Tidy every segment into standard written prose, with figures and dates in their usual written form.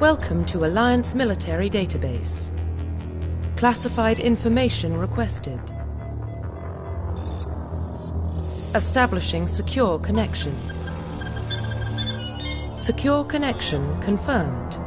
Welcome to Alliance Military Database. Classified information requested. Establishing secure connection. Secure connection confirmed.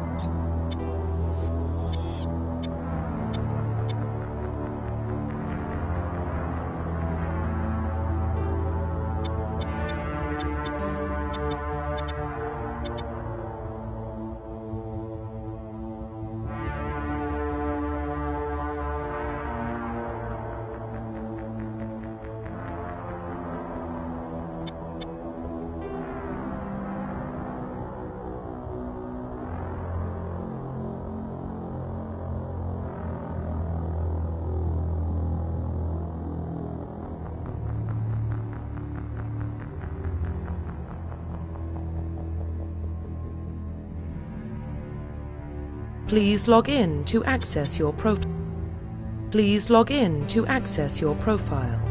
Please log in to access your profile. Please log in to access your profile.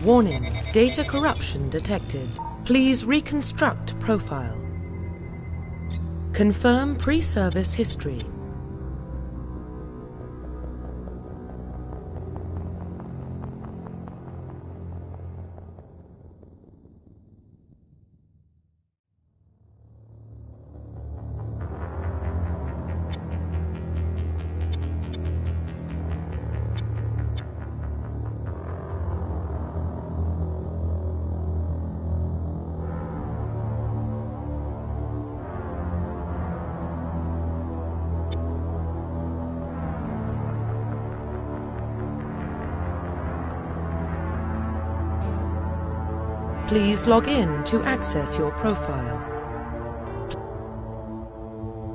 Warning, data corruption detected. Please reconstruct profile. Confirm pre-service history. Please log in to access your profile.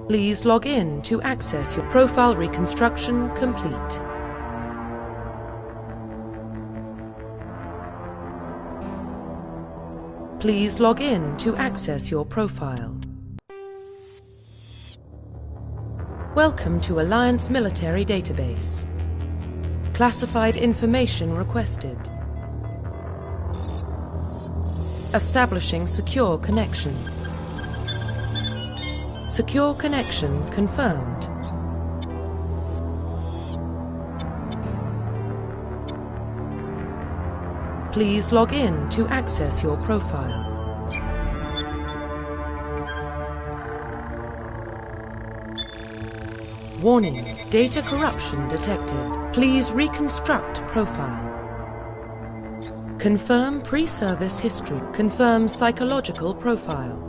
Please log in to access your profile. Reconstruction complete. Please log in to access your profile. Welcome to Alliance Military Database. Classified information requested. Establishing secure connection. Secure connection confirmed. Please log in to access your profile. Warning, data corruption detected. Please reconstruct profile. Confirm pre-service history. Confirm psychological profile.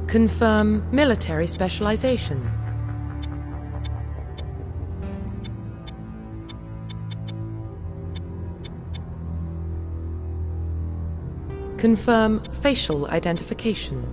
Confirm military specialization. Confirm facial identification.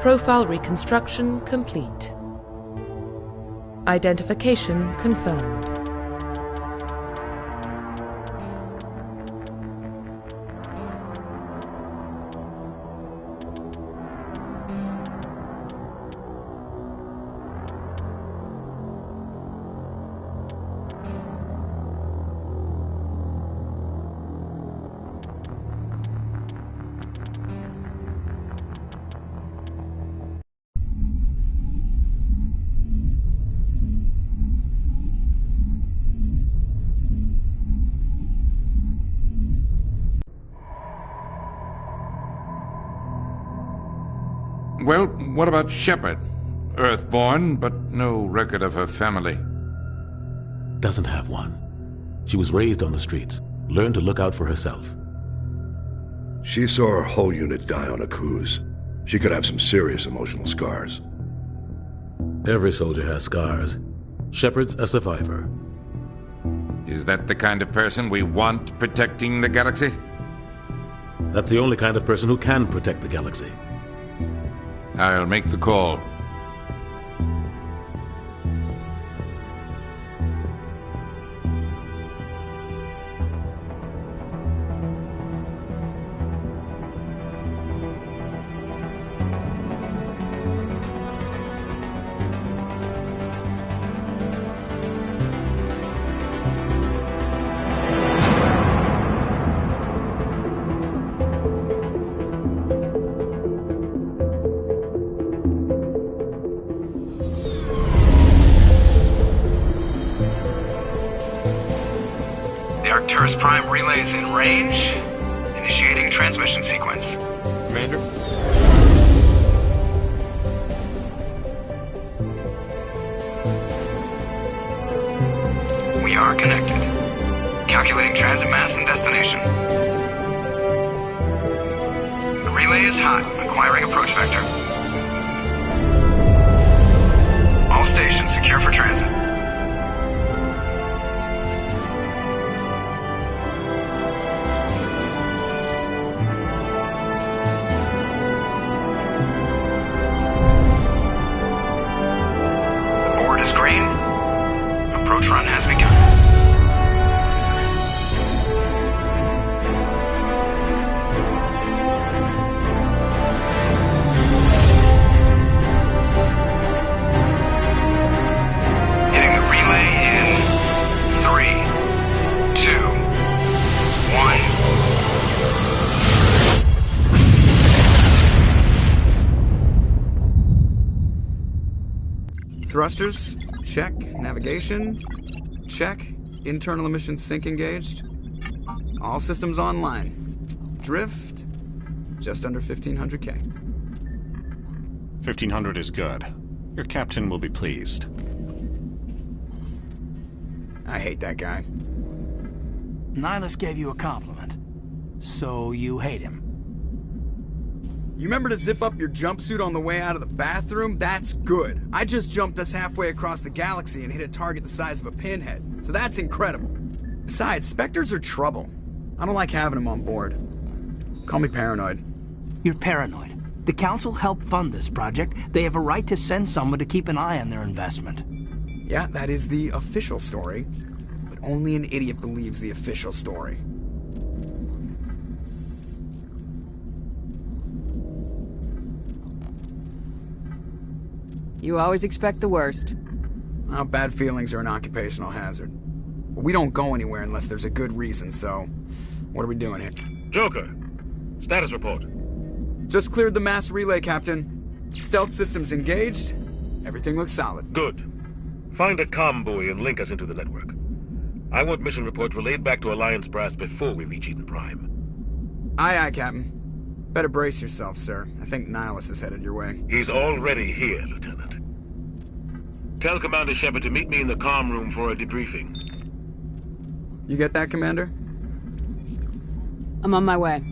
Profile reconstruction complete. Identification confirmed. Well, what about Shepard? Earthborn, but no record of her family. Doesn't have one. She was raised on the streets, learned to look out for herself. She saw her whole unit die on a cruise. She could have some serious emotional scars. Every soldier has scars. Shepard's a survivor. Is that the kind of person we want protecting the galaxy? That's the only kind of person who can protect the galaxy. I'll make the call. Arcturus Prime relays in range. Initiating transmission sequence. Commander? We are connected. Calculating transit mass and destination. The relay is hot, acquiring approach vector. All stations secure for transit. Green. Approach run has begun. Hitting the relay in 3, 2, 1. Thrusters. Check. Navigation. Check. Internal emissions sync engaged. All systems online. Drift. Just under 1,500 K. 1,500 is good. Your captain will be pleased. I hate that guy. Nihilus gave you a compliment. So you hate him. You remember to zip up your jumpsuit on the way out of the bathroom? That's good. I just jumped us halfway across the galaxy and hit a target the size of a pinhead, so that's incredible. Besides, Spectres are trouble. I don't like having them on board. Call me paranoid. You're paranoid. The Council helped fund this project. They have a right to send someone to keep an eye on their investment. Yeah, that is the official story. But only an idiot believes the official story. You always expect the worst. Well, bad feelings are an occupational hazard. But we don't go anywhere unless there's a good reason, so... What are we doing here? Joker, status report. Just cleared the mass relay, Captain. Stealth systems engaged. Everything looks solid. Good. Find a comm buoy and link us into the network. I want mission reports relayed back to Alliance Brass before we reach Eden Prime. Aye, aye, Captain. Better brace yourself, sir. I think Nihilus is headed your way. He's already here, Lieutenant. Tell Commander Shepard to meet me in the comm room for a debriefing. You get that, Commander? I'm on my way.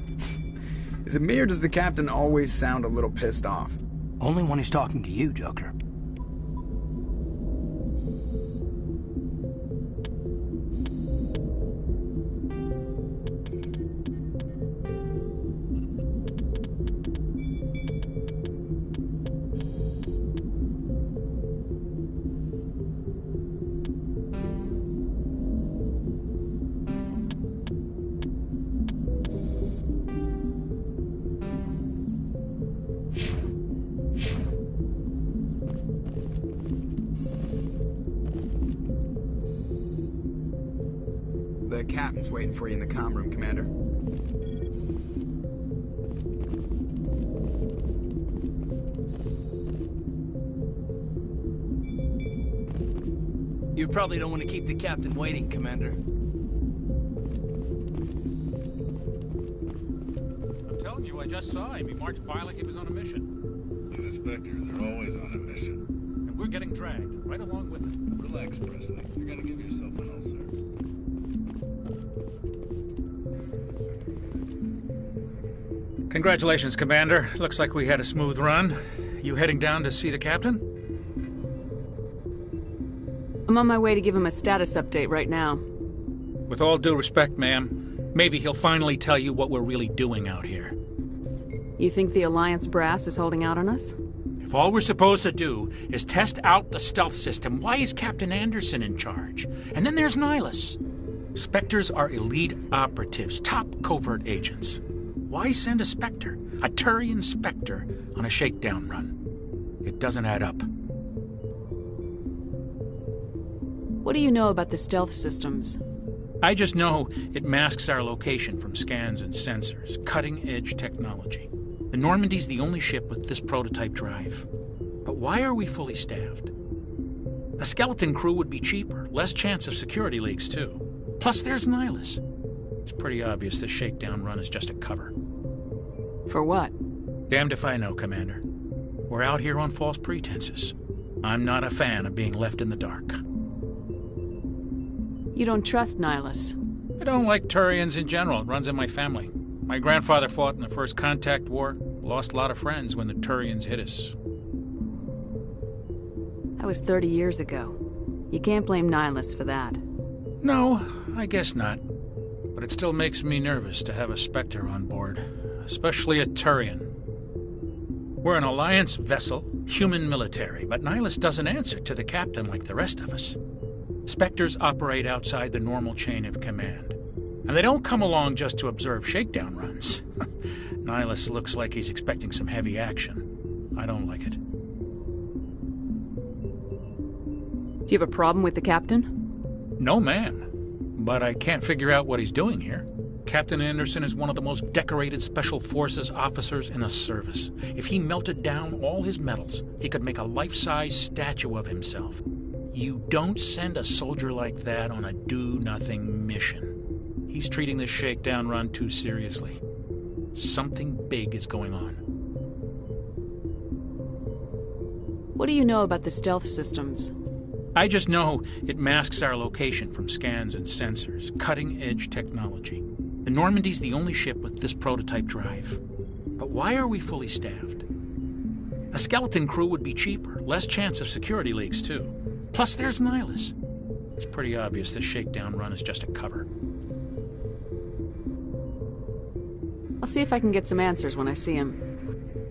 Is it me or does the Captain always sound a little pissed off? Only when he's talking to you, Joker. The captain's waiting for you in the comm room, Commander. You probably don't want to keep the captain waiting, Commander. I'm telling you, I just saw him. He marched by like he was on a mission. He's a Spectre. They're always on a mission. And we're getting dragged, right along with him. Relax, Presley. You're gonna give yourself an ulcer. Congratulations, Commander. Looks like we had a smooth run. You heading down to see the captain? I'm on my way to give him a status update right now. With all due respect, ma'am, maybe he'll finally tell you what we're really doing out here. You think the Alliance brass is holding out on us? If all we're supposed to do is test out the stealth system, why is Captain Anderson in charge? And then there's Nihilus. Spectres are elite operatives, top covert agents. Why send a Spectre, a Turian Spectre, on a shakedown run? It doesn't add up. What do you know about the stealth systems? I just know it masks our location from scans and sensors. Cutting-edge technology. The Normandy's the only ship with this prototype drive. But why are we fully staffed? A skeleton crew would be cheaper, less chance of security leaks, too. Plus, there's Nihilus. It's pretty obvious this shakedown run is just a cover. For what? Damned if I know, Commander. We're out here on false pretenses. I'm not a fan of being left in the dark. You don't trust Nihilus? I don't like Turians in general. It runs in my family. My grandfather fought in the First Contact War. Lost a lot of friends when the Turians hit us. That was 30 years ago. You can't blame Nihilus for that. No, I guess not. But it still makes me nervous to have a Spectre on board. Especially a Turian. We're an Alliance vessel, human military, but Nihilus doesn't answer to the captain like the rest of us. Spectres operate outside the normal chain of command. And they don't come along just to observe shakedown runs. Nihilus looks like he's expecting some heavy action. I don't like it. Do you have a problem with the captain? No, ma'am. But I can't figure out what he's doing here. Captain Anderson is one of the most decorated Special Forces officers in the service. If he melted down all his medals, he could make a life-size statue of himself. You don't send a soldier like that on a do-nothing mission. He's treating this shakedown run too seriously. Something big is going on. What do you know about the stealth systems? I just know it masks our location from scans and sensors. Cutting-edge technology. The Normandy's the only ship with this prototype drive. But why are we fully staffed? A skeleton crew would be cheaper, less chance of security leaks, too. Plus, there's Nihilus. It's pretty obvious this shakedown run is just a cover. I'll see if I can get some answers when I see him.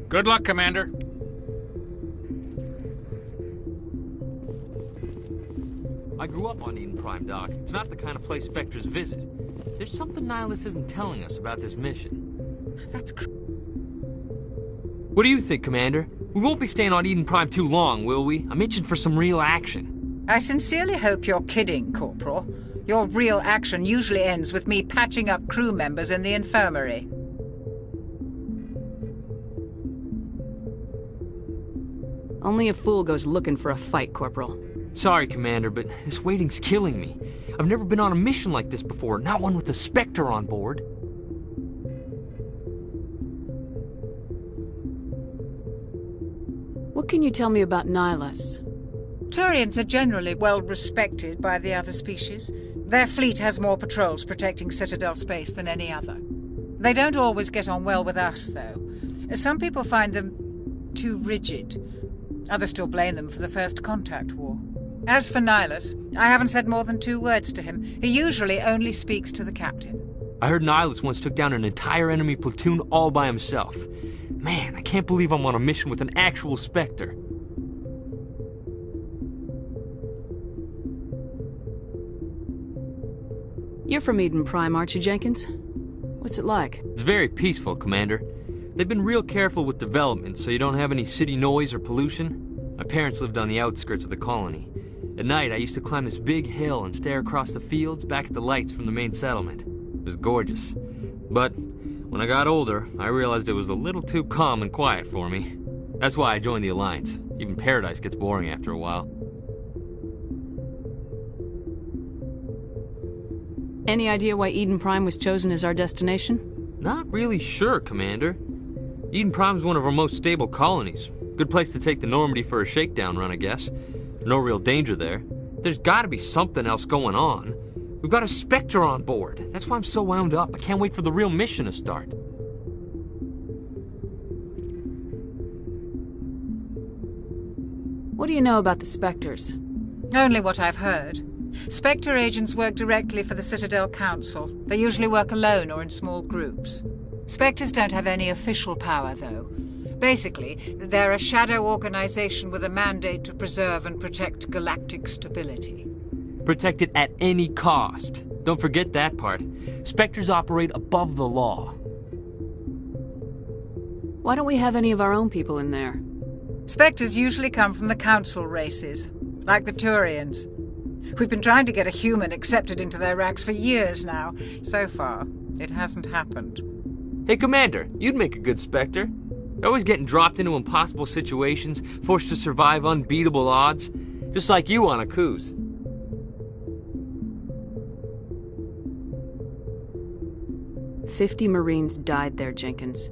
Good luck, Commander. I grew up on Eden Prime, Doc. It's not the kind of place Spectres visit. There's something Nihilus isn't telling us about this mission. That's What do you think, Commander? We won't be staying on Eden Prime too long, will we? I'm itching for some real action. I sincerely hope you're kidding, Corporal. Your real action usually ends with me patching up crew members in the infirmary. Only a fool goes looking for a fight, Corporal. Sorry, Commander, but this waiting's killing me. I've never been on a mission like this before, not one with a Spectre on board. What can you tell me about Nihilus? Turians are generally well respected by the other species. Their fleet has more patrols protecting Citadel space than any other. They don't always get on well with us, though. Some people find them too rigid. Others still blame them for the First Contact War. As for Nihilus, I haven't said more than 2 words to him. He usually only speaks to the captain. I heard Nihilus once took down an entire enemy platoon all by himself. Man, I can't believe I'm on a mission with an actual Spectre. You're from Eden Prime, aren't you, Jenkins? What's it like? It's very peaceful, Commander. They've been real careful with development, so you don't have any city noise or pollution. My parents lived on the outskirts of the colony. At night, I used to climb this big hill and stare across the fields back at the lights from the main settlement. It was gorgeous. But when I got older, I realized it was a little too calm and quiet for me. That's why I joined the Alliance. Even Paradise gets boring after a while. Any idea why Eden Prime was chosen as our destination? Not really sure, Commander. Eden Prime's one of our most stable colonies. Good place to take the Normandy for a shakedown run, I guess. No real danger there. There's gotta be something else going on. We've got a Spectre on board. That's why I'm so wound up. I can't wait for the real mission to start. What do you know about the Spectres? Only what I've heard. Spectre agents work directly for the Citadel Council. They usually work alone or in small groups. Spectres don't have any official power, though. Basically, they're a shadow organization with a mandate to preserve and protect galactic stability. Protect it at any cost. Don't forget that part. Spectres operate above the law. Why don't we have any of our own people in there? Spectres usually come from the Council races, like the Turians. We've been trying to get a human accepted into their ranks for years now. So far, it hasn't happened. Hey, Commander, you'd make a good Spectre. You're always getting dropped into impossible situations, forced to survive unbeatable odds, just like you on Aku's. "50 Marines died there, Jenkins."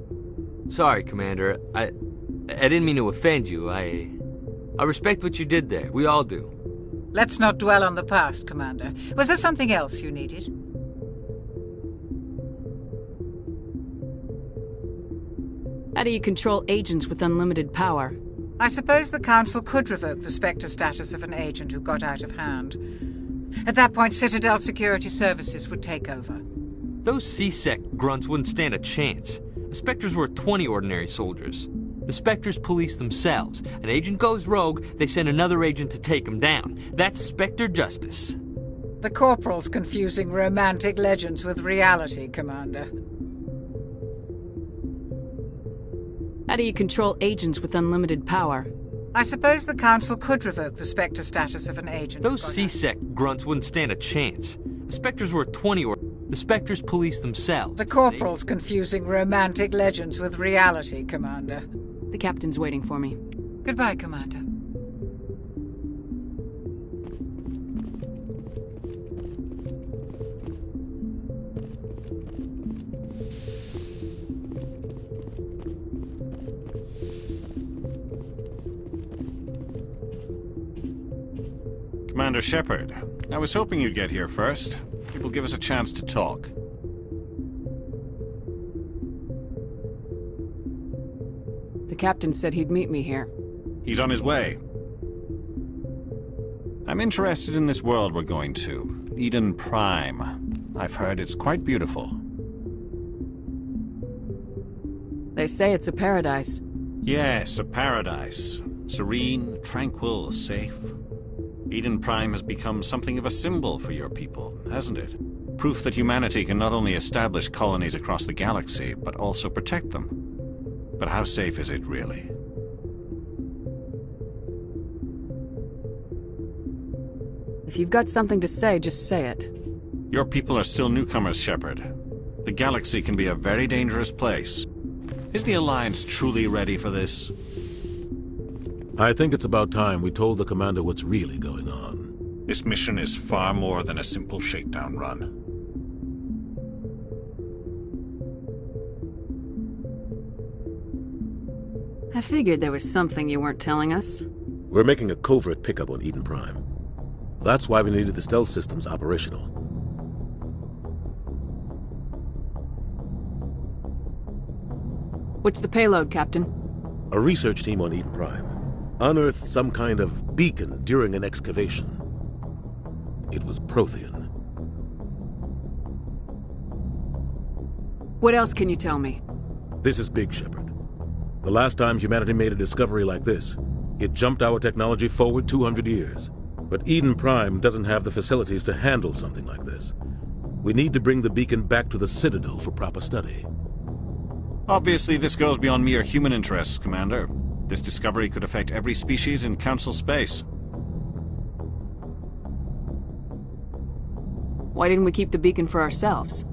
Sorry, Commander. I didn't mean to offend you. I respect what you did there. We all do. Let's not dwell on the past, Commander. Was there something else you needed? How do you control agents with unlimited power? I suppose the Council could revoke the Spectre status of an agent who got out of hand. At that point, Citadel Security Services would take over. Those C-Sec grunts wouldn't stand a chance. The Spectres were 20 ordinary soldiers. The Spectres police themselves. An agent goes rogue, they send another agent to take him down. That's Spectre justice. The Corporal's confusing romantic legends with reality, Commander. How do you control agents with unlimited power? I suppose the Council could revoke the Spectre status of an agent. Those C-Sec grunts wouldn't stand a chance. The Spectres were 20 or... The Spectres police themselves. The Corporal's confusing romantic legends with reality, Commander. The captain's waiting for me. Goodbye, Commander. Commander Shepard, I was hoping you'd get here first. It will give us a chance to talk. The captain said he'd meet me here. He's on his way. I'm interested in this world we're going to, Eden Prime. I've heard it's quite beautiful. They say it's a paradise. Yes, a paradise. Serene, tranquil, safe. Eden Prime has become something of a symbol for your people, hasn't it? Proof that humanity can not only establish colonies across the galaxy, but also protect them. But how safe is it, really? If you've got something to say, just say it. Your people are still newcomers, Shepard. The galaxy can be a very dangerous place. Is the Alliance truly ready for this? I think it's about time we told the commander what's really going on. This mission is far more than a simple shakedown run. I figured there was something you weren't telling us. We're making a covert pickup on Eden Prime. That's why we needed the stealth systems operational. What's the payload, Captain? A research team on Eden Prime unearthed some kind of beacon during an excavation. It was Prothean. What else can you tell me? This is big, Shepard. The last time humanity made a discovery like this, it jumped our technology forward 200 years. But Eden Prime doesn't have the facilities to handle something like this. We need to bring the beacon back to the Citadel for proper study. Obviously, this goes beyond mere human interests, Commander. This discovery could affect every species in Council space. Why didn't we keep the beacon for ourselves?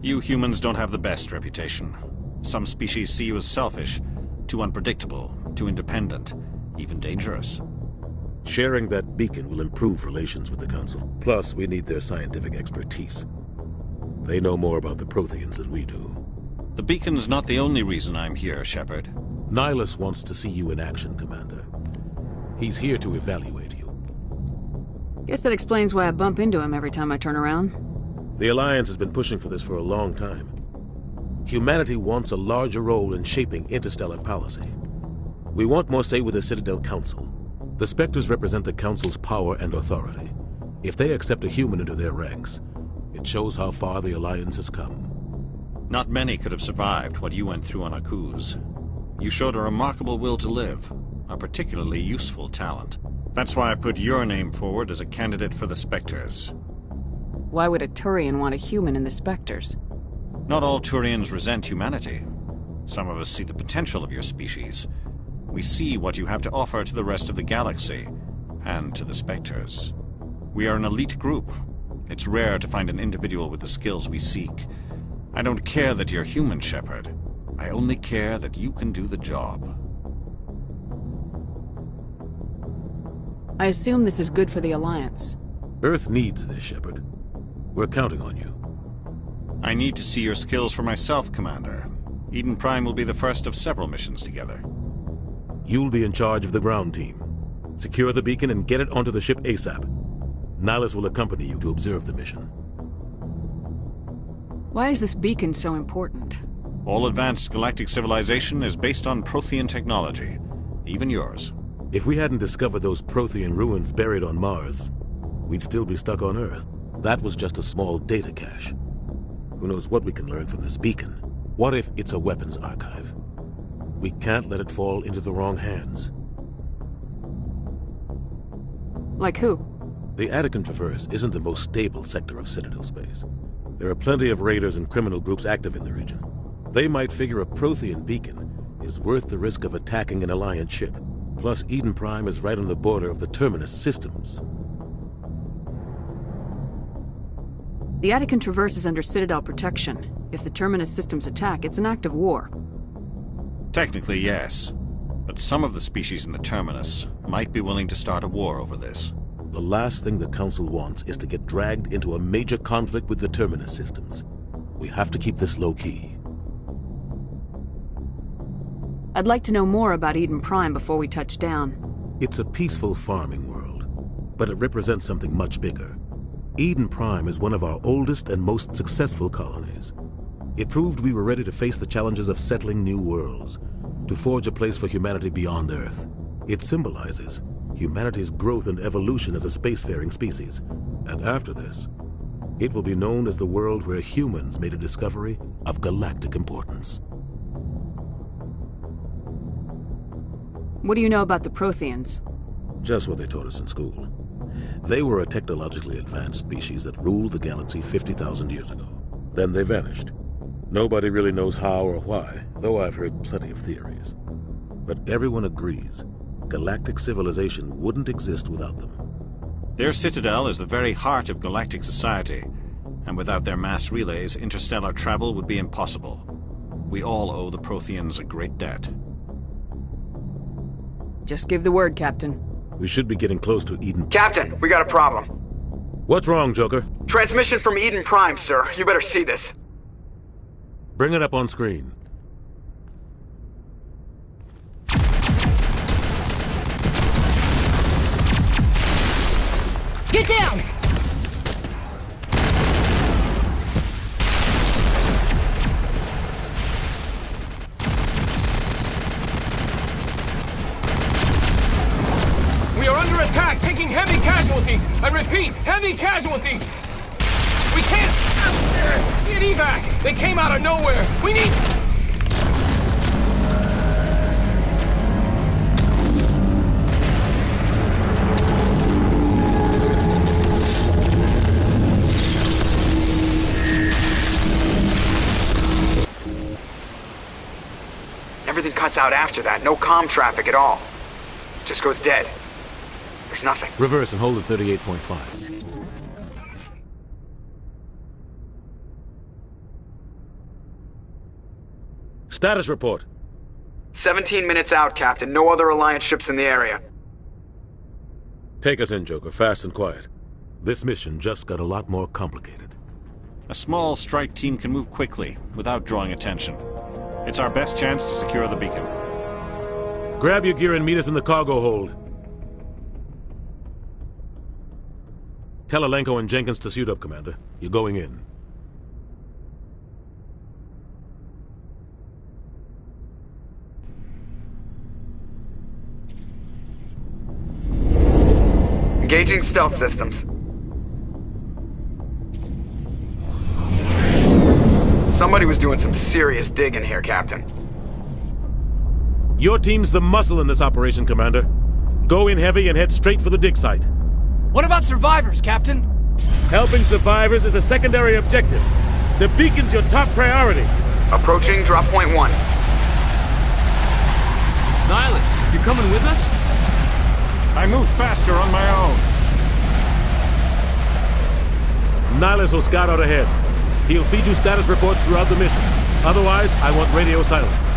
You humans don't have the best reputation. Some species see you as selfish, too unpredictable, too independent, even dangerous. Sharing that beacon will improve relations with the Council. Plus, we need their scientific expertise. They know more about the Protheans than we do. The beacon's not the only reason I'm here, Shepard. Nihilus wants to see you in action, Commander. He's here to evaluate you. Guess that explains why I bump into him every time I turn around. The Alliance has been pushing for this for a long time. Humanity wants a larger role in shaping interstellar policy. We want more say with the Citadel Council. The Spectres represent the Council's power and authority. If they accept a human into their ranks, it shows how far the Alliance has come. Not many could have survived what you went through on Akuz. You showed a remarkable will to live, a particularly useful talent. That's why I put your name forward as a candidate for the Spectres. Why would a Turian want a human in the Spectres? Not all Turians resent humanity. Some of us see the potential of your species. We see what you have to offer to the rest of the galaxy, and to the Spectres. We are an elite group. It's rare to find an individual with the skills we seek. I don't care that you're human, Shepard. I only care that you can do the job. I assume this is good for the Alliance. Earth needs this, Shepard. We're counting on you. I need to see your skills for myself, Commander. Eden Prime will be the first of several missions together. You'll be in charge of the ground team. Secure the beacon and get it onto the ship ASAP. Nihilus will accompany you to observe the mission. Why is this beacon so important? All advanced galactic civilization is based on Prothean technology, even yours. If we hadn't discovered those Prothean ruins buried on Mars, we'd still be stuck on Earth. That was just a small data cache. Who knows what we can learn from this beacon? What if it's a weapons archive? We can't let it fall into the wrong hands. Like who? The Attican Traverse isn't the most stable sector of Citadel space. There are plenty of raiders and criminal groups active in the region. They might figure a Prothean beacon is worth the risk of attacking an Alliance ship. Plus, Eden Prime is right on the border of the Terminus systems. The Attican Traverse is under Citadel protection. If the Terminus systems attack, it's an act of war. Technically, yes. But some of the species in the Terminus might be willing to start a war over this. The last thing the Council wants is to get dragged into a major conflict with the Terminus systems. We have to keep this low-key. I'd like to know more about Eden Prime before we touch down. It's a peaceful farming world, but it represents something much bigger. Eden Prime is one of our oldest and most successful colonies. It proved we were ready to face the challenges of settling new worlds, to forge a place for humanity beyond Earth. It symbolizes humanity's growth and evolution as a spacefaring species. And after this, it will be known as the world where humans made a discovery of galactic importance. What do you know about the Protheans? Just what they taught us in school. They were a technologically advanced species that ruled the galaxy 50,000 years ago. Then they vanished. Nobody really knows how or why, though I've heard plenty of theories. But everyone agrees, galactic civilization wouldn't exist without them. Their citadel is the very heart of galactic society, and without their mass relays, interstellar travel would be impossible. We all owe the Protheans a great debt. Just give the word, Captain. We should be getting close to Eden. Captain, we got a problem. What's wrong, Joker? Transmission from Eden Prime, sir. You better see this. Bring it up on screen. Get down! We are under attack, taking heavy casualties. I repeat, heavy casualties. We can't get evac. They came out of nowhere. We need... Everything cuts out after that. No comm traffic at all. Just goes dead. There's nothing. Reverse and hold at 38.5. Status report. 17 minutes out, Captain. No other Alliance ships in the area. Take us in, Joker, fast and quiet. This mission just got a lot more complicated. A small strike team can move quickly, without drawing attention. It's our best chance to secure the beacon. Grab your gear and meet us in the cargo hold. Tell Alenko and Jenkins to suit up, Commander. You're going in. Engaging stealth systems. Somebody was doing some serious digging here, Captain. Your team's the muscle in this operation, Commander. Go in heavy and head straight for the dig site. What about survivors, Captain? Helping survivors is a secondary objective. The beacon's your top priority. Approaching drop point 1. Nihilus, you coming with us? I move faster on my own. Nihilus will scout out ahead. He'll feed you status reports throughout the mission. Otherwise, I want radio silence.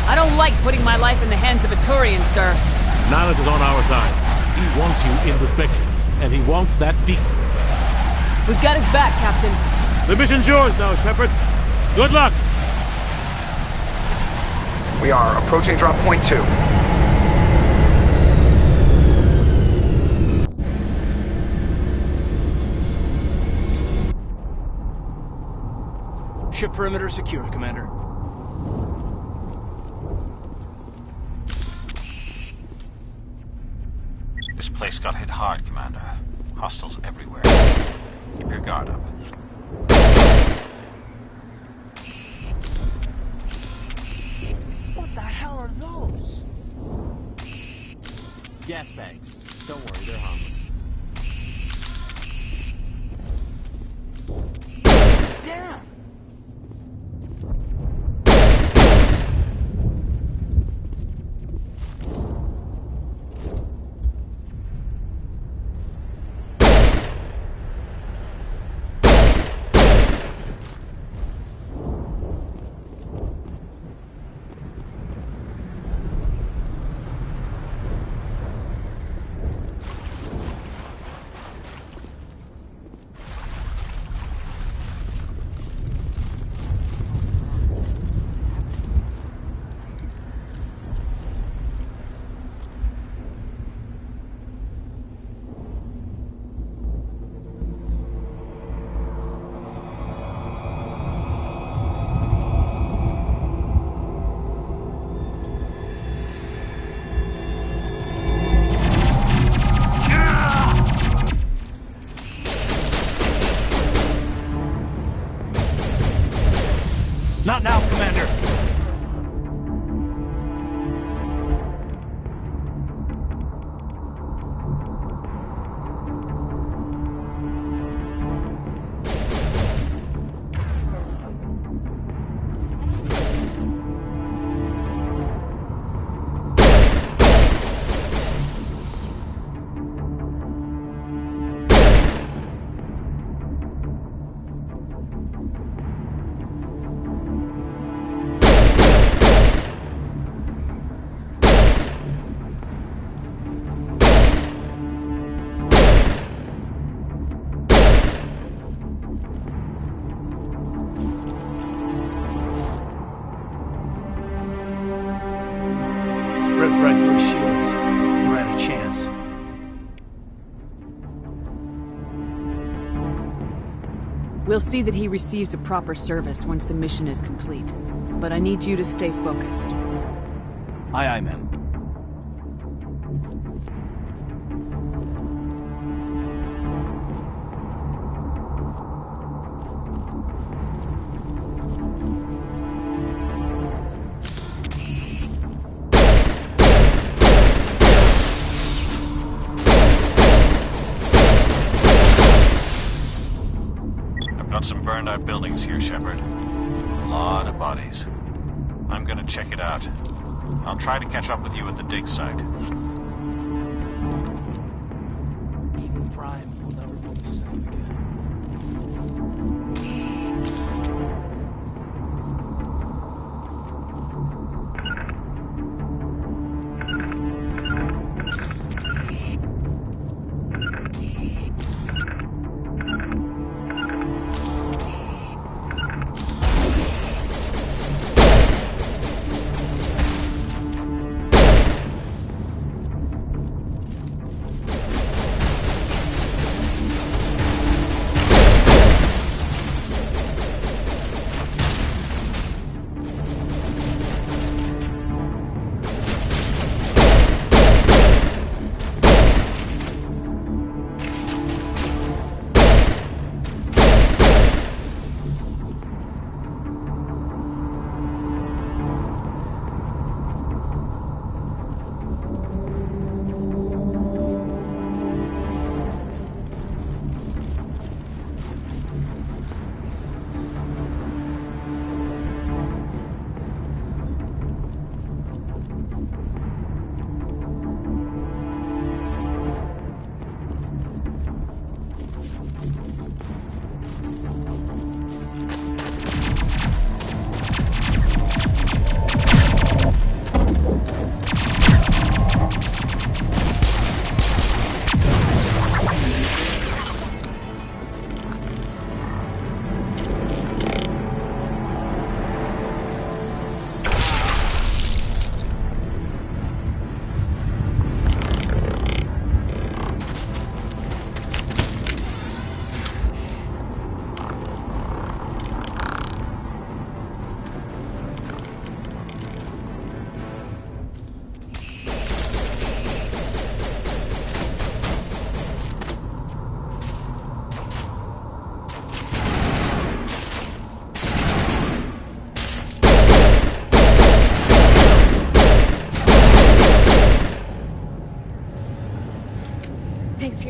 I don't like putting my life in the hands of a Turian, sir. Nihilus is on our side. He wants you in the Spectres, and he wants that beacon. We've got his back, Captain. The mission's yours now, Shepard. Good luck! We are approaching drop point 2. Ship perimeter secured, Commander. This place got hit hard, Commander. Hostiles everywhere. Keep your guard up. What the hell are those? Gas bags. Don't worry, they're harmless. Damn! Not now, Commander. Ripped right through his shields. We're at a chance. We'll see that he receives a proper service once the mission is complete. But I need you to stay focused. Aye, aye, ma'am. Got some burned out buildings here, Shepard. A lot of bodies. I'm gonna check it out. I'll try to catch up with you at the dig site. Eden Prime will never be the same again.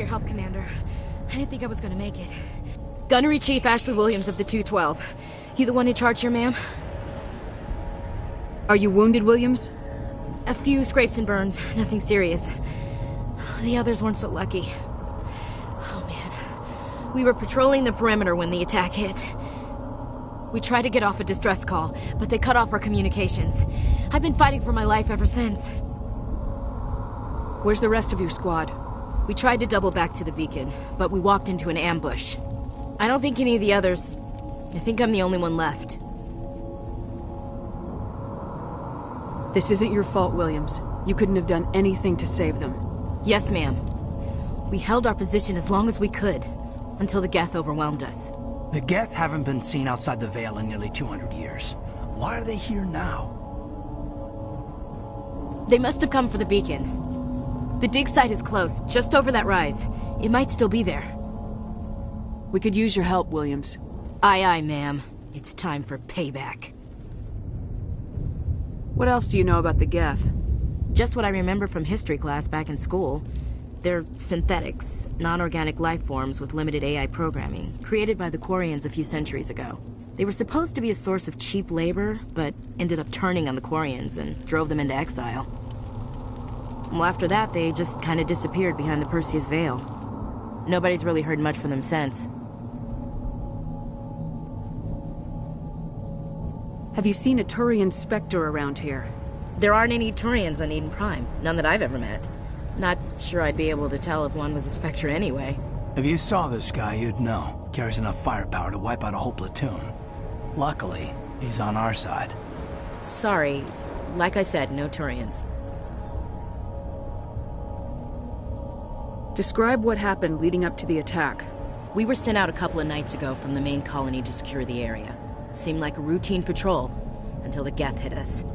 your help, Commander. I didn't think I was gonna make it. Gunnery Chief Ashley Williams of the 212. You the one in charge here, ma'am? Are you wounded, Williams? A few scrapes and burns, nothing serious. The others weren't so lucky. Oh man. We were patrolling the perimeter when the attack hit. We tried to get off a distress call, but they cut off our communications. I've been fighting for my life ever since. Where's the rest of your squad? We tried to double back to the beacon, but we walked into an ambush. I don't think any of the others... I think I'm the only one left. This isn't your fault, Williams. You couldn't have done anything to save them. Yes, ma'am. We held our position as long as we could, until the Geth overwhelmed us. The Geth haven't been seen outside the Veil in nearly 200 years. Why are they here now? They must have come for the beacon. The dig site is close, just over that rise. It might still be there. We could use your help, Williams. Aye, aye, ma'am. It's time for payback. What else do you know about the Geth? Just what I remember from history class back in school. They're synthetics, non-organic life forms with limited AI programming, created by the Quarians a few centuries ago. They were supposed to be a source of cheap labor, but ended up turning on the Quarians and drove them into exile. Well, after that, they just kind of disappeared behind the Perseus Veil. Nobody's really heard much from them since. Have you seen a Turian Spectre around here? There aren't any Turians on Eden Prime. None that I've ever met. Not sure I'd be able to tell if one was a Spectre anyway. If you saw this guy, you'd know. Carries enough firepower to wipe out a whole platoon. Luckily, he's on our side. Sorry. Like I said, no Turians. Describe what happened leading up to the attack. We were sent out a couple of nights ago from the main colony to secure the area. Seemed like a routine patrol, until the Geth hit us.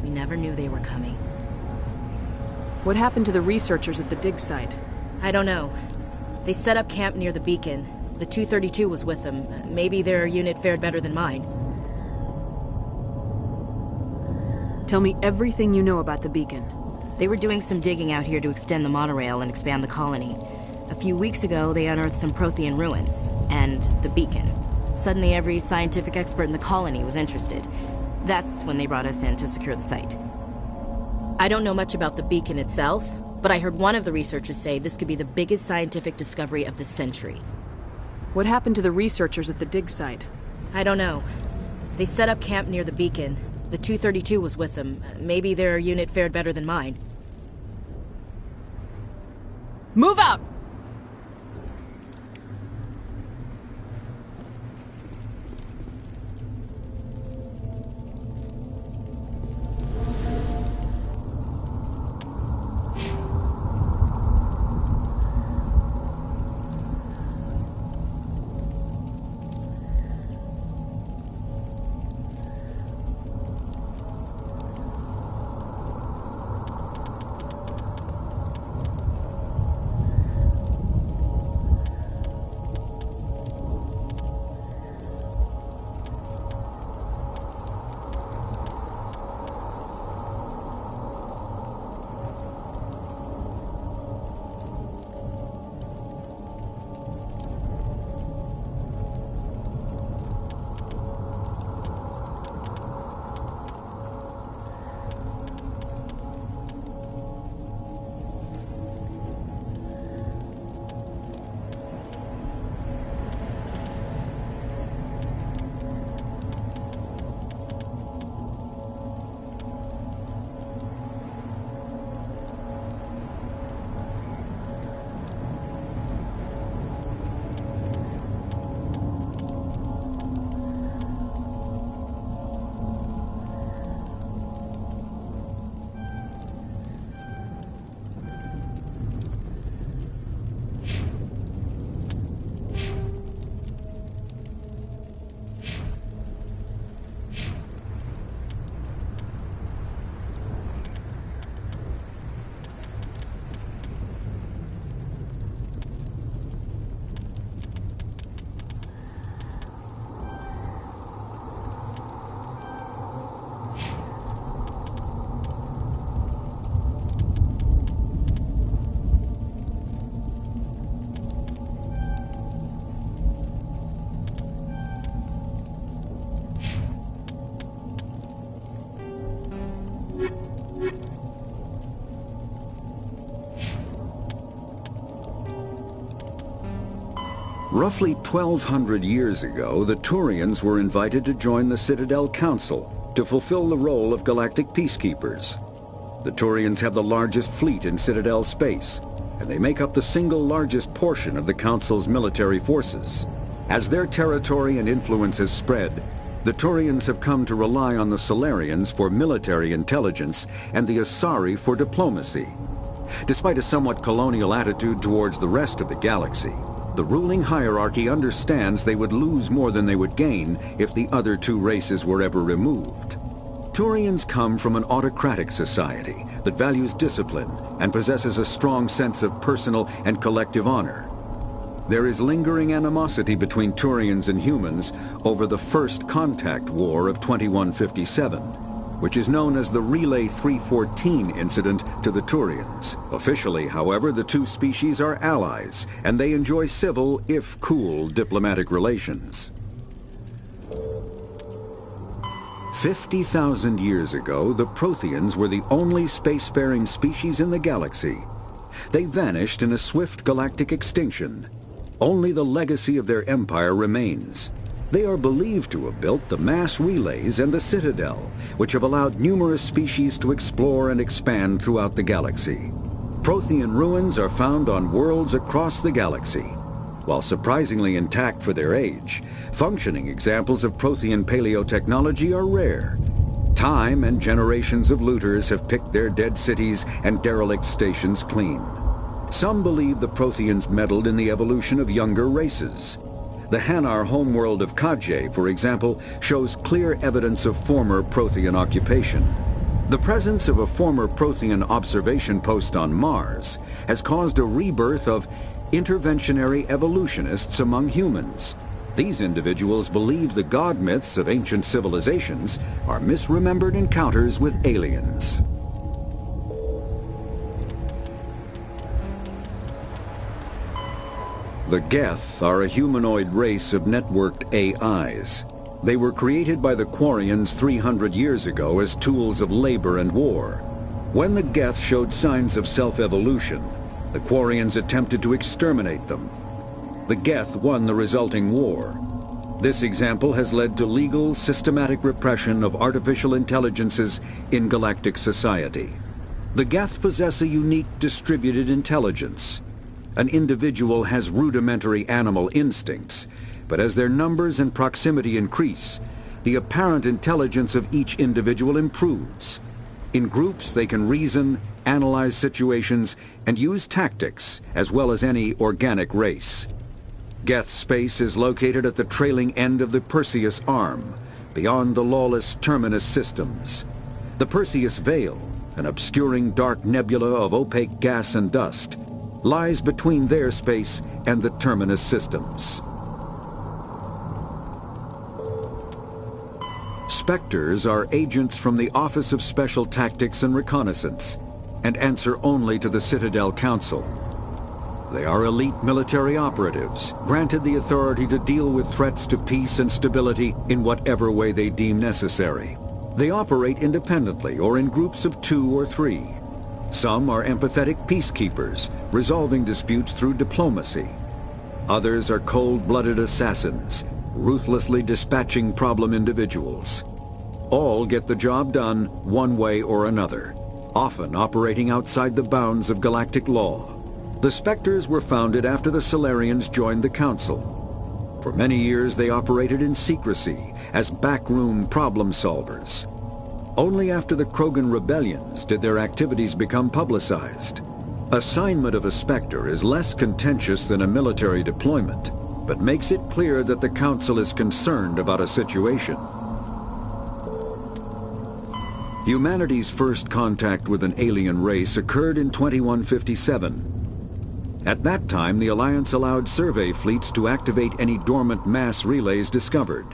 We never knew they were coming. What happened to the researchers at the dig site? I don't know. They set up camp near the beacon. The 232 was with them. Maybe their unit fared better than mine. Tell me everything you know about the beacon. They were doing some digging out here to extend the monorail and expand the colony. A few weeks ago, they unearthed some Prothean ruins, and the beacon. Suddenly, every scientific expert in the colony was interested. That's when they brought us in to secure the site. I don't know much about the beacon itself, but I heard one of the researchers say this could be the biggest scientific discovery of the century. What happened to the researchers at the dig site? I don't know. They set up camp near the beacon. The 232 was with them. Maybe their unit fared better than mine. Move out! Roughly 1,200 years ago, the Turians were invited to join the Citadel Council to fulfill the role of galactic peacekeepers. The Turians have the largest fleet in Citadel space, and they make up the single largest portion of the Council's military forces. As their territory and influence has spread, the Turians have come to rely on the Solarians for military intelligence and the Asari for diplomacy. Despite a somewhat colonial attitude towards the rest of the galaxy, the ruling hierarchy understands they would lose more than they would gain if the other two races were ever removed. Turians come from an autocratic society that values discipline and possesses a strong sense of personal and collective honor. There is lingering animosity between Turians and humans over the First Contact War of 2157, which is known as the Relay 314 incident to the Turians. Officially, however, the two species are allies, and they enjoy civil, if cool, diplomatic relations. 50,000 years ago, the Protheans were the only spacefaring species in the galaxy. They vanished in a swift galactic extinction. Only the legacy of their empire remains. They are believed to have built the mass relays and the Citadel, which have allowed numerous species to explore and expand throughout the galaxy. Prothean ruins are found on worlds across the galaxy. While surprisingly intact for their age, functioning examples of Prothean paleotechnology are rare. Time and generations of looters have picked their dead cities and derelict stations clean. Some believe the Protheans meddled in the evolution of younger races. The Hanar homeworld of Kaje, for example, shows clear evidence of former Prothean occupation. The presence of a former Prothean observation post on Mars has caused a rebirth of interventionary evolutionists among humans. These individuals believe the god myths of ancient civilizations are misremembered encounters with aliens. The Geth are a humanoid race of networked AIs. They were created by the Quarians 300 years ago as tools of labor and war. When the Geth showed signs of self-evolution, the Quarians attempted to exterminate them. The Geth won the resulting war. This example has led to legal, systematic repression of artificial intelligences in galactic society. The Geth possess a unique distributed intelligence. An individual has rudimentary animal instincts, but as their numbers and proximity increase, the apparent intelligence of each individual improves. In groups, they can reason, analyze situations, and use tactics, as well as any organic race. Geth space is located at the trailing end of the Perseus Arm, beyond the lawless Terminus systems. The Perseus Veil, an obscuring dark nebula of opaque gas and dust, lies between their space and the Terminus systems. Spectres are agents from the Office of Special Tactics and Reconnaissance, and answer only to the Citadel Council. They are elite military operatives, granted the authority to deal with threats to peace and stability in whatever way they deem necessary. They operate independently or in groups of 2 or 3. Some are empathetic peacekeepers, resolving disputes through diplomacy. Others are cold-blooded assassins, ruthlessly dispatching problem individuals. All get the job done one way or another, often operating outside the bounds of galactic law. The Spectres were founded after the Solarians joined the Council. For many years they operated in secrecy as backroom problem solvers. Only after the Krogan rebellions did their activities become publicized. Assignment of a Spectre is less contentious than a military deployment, but makes it clear that the Council is concerned about a situation. Humanity's first contact with an alien race occurred in 2157. At that time, the Alliance allowed survey fleets to activate any dormant mass relays discovered,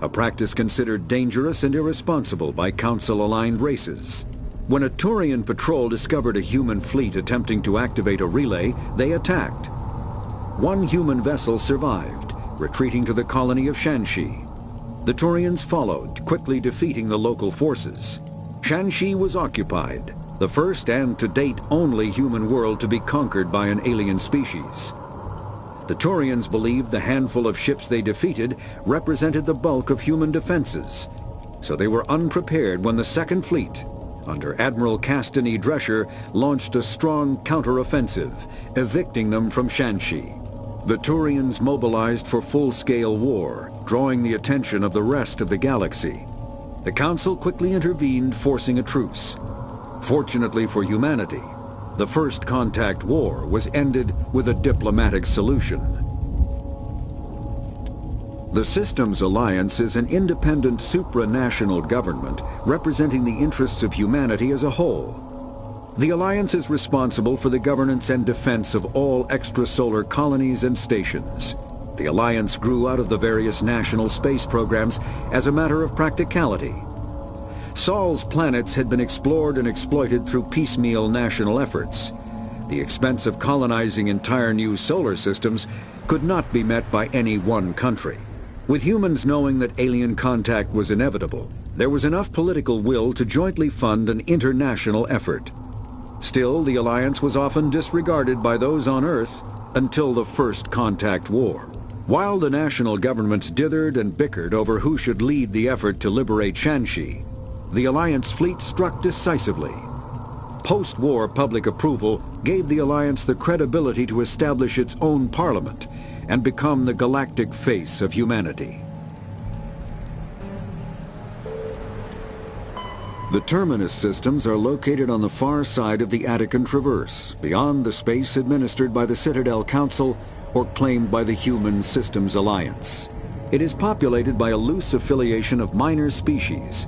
a practice considered dangerous and irresponsible by Council-aligned races. When a Turian patrol discovered a human fleet attempting to activate a relay, they attacked. One human vessel survived, retreating to the colony of Shanxi. The Turians followed, quickly defeating the local forces. Shanxi was occupied, the first and to date only human world to be conquered by an alien species. The Turians believed the handful of ships they defeated represented the bulk of human defenses, so they were unprepared when the Second Fleet, under Admiral Castanet Drescher, launched a strong counteroffensive, evicting them from Shanxi. The Turians mobilized for full-scale war, drawing the attention of the rest of the galaxy. The Council quickly intervened, forcing a truce. Fortunately for humanity, the First Contact War was ended with a diplomatic solution. The Systems Alliance is an independent supranational government representing the interests of humanity as a whole. The Alliance is responsible for the governance and defense of all extrasolar colonies and stations. The Alliance grew out of the various national space programs as a matter of practicality. Sol's planets had been explored and exploited through piecemeal national efforts. The expense of colonizing entire new solar systems could not be met by any one country. With humans knowing that alien contact was inevitable, there was enough political will to jointly fund an international effort. Still, the Alliance was often disregarded by those on Earth until the First Contact War. While the national governments dithered and bickered over who should lead the effort to liberate Shanxi, the Alliance fleet struck decisively. Post-war public approval gave the Alliance the credibility to establish its own parliament and become the galactic face of humanity. The terminus systems are located on the far side of the Attican Traverse, beyond the space administered by the Citadel Council or claimed by the Human Systems Alliance. It is populated by a loose affiliation of minor species,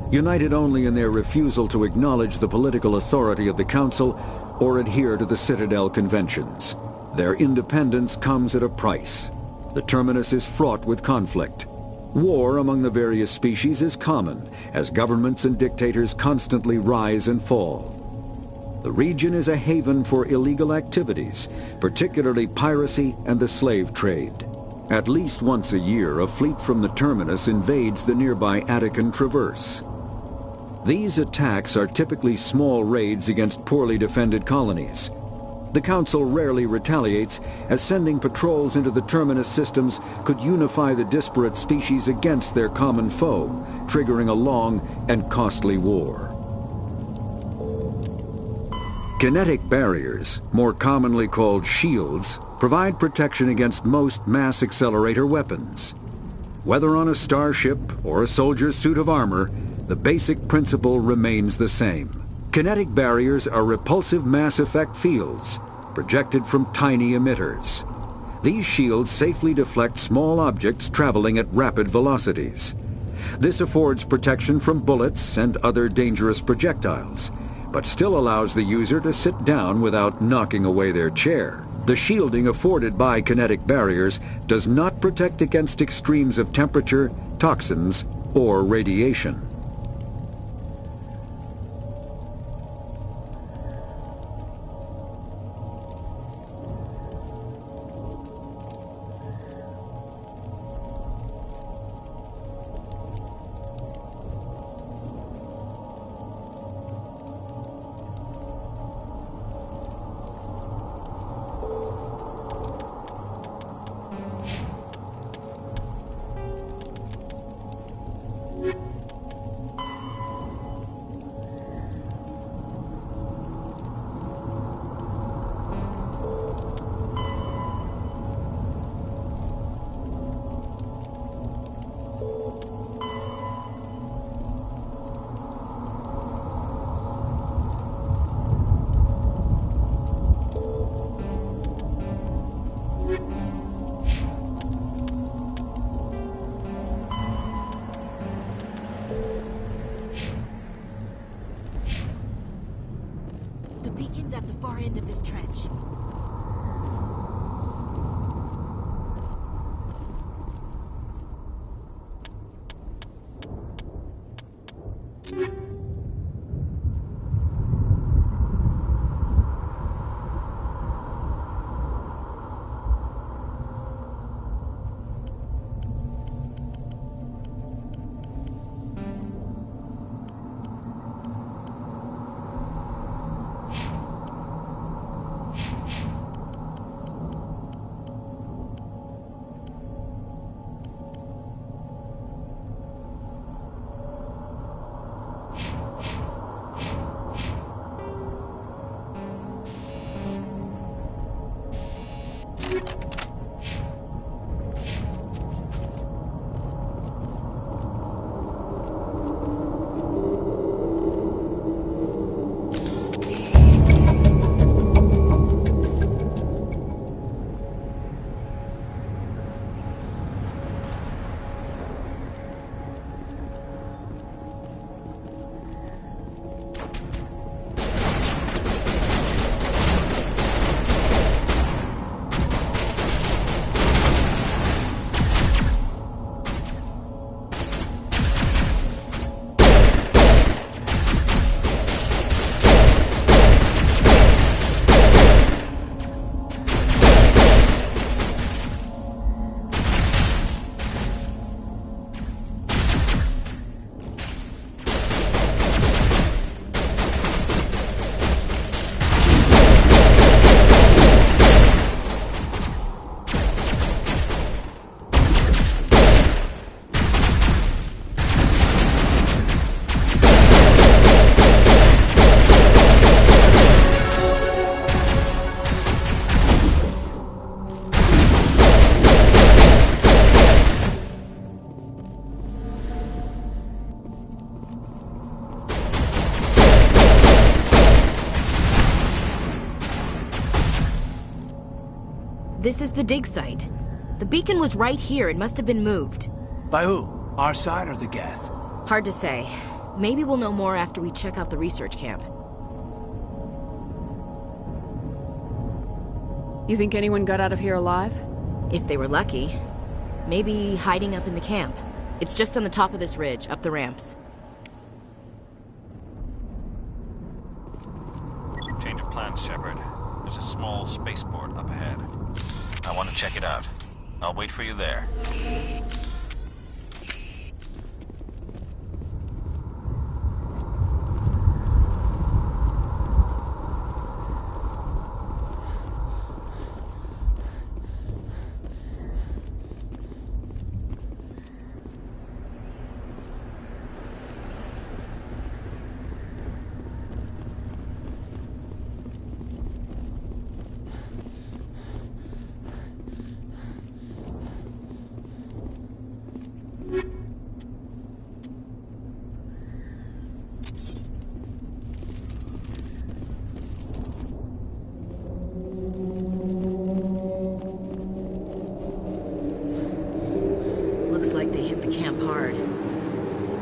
united only in their refusal to acknowledge the political authority of the Council or adhere to the Citadel Conventions. Their independence comes at a price. The terminus is fraught with conflict. War among the various species is common, as governments and dictators constantly rise and fall. The region is a haven for illegal activities, particularly piracy and the slave trade. At least once a year, a fleet from the terminus invades the nearby Attican Traverse. These attacks are typically small raids against poorly defended colonies. The Council rarely retaliates, as sending patrols into the terminus systems could unify the disparate species against their common foe, triggering a long and costly war. Kinetic barriers, more commonly called shields, provide protection against most mass accelerator weapons. Whether on a starship or a soldier's suit of armor, the basic principle remains the same. Kinetic barriers are repulsive mass effect fields, projected from tiny emitters. These shields safely deflect small objects traveling at rapid velocities. This affords protection from bullets and other dangerous projectiles, but still allows the user to sit down without knocking away their chair. The shielding afforded by kinetic barriers does not protect against extremes of temperature, toxins, or radiation. The beacon's at the far end of this trench. This is the dig site. The beacon was right here. It must have been moved. By who? Our side or the Geth? Hard to say. Maybe we'll know more after we check out the research camp. You think anyone got out of here alive? If they were lucky. Maybe hiding up in the camp. It's just on the top of this ridge, up the ramps. Change of plans, Shepard. There's a small spaceport up ahead. I want to check it out. I'll wait for you there. Looks like they hit the camp hard.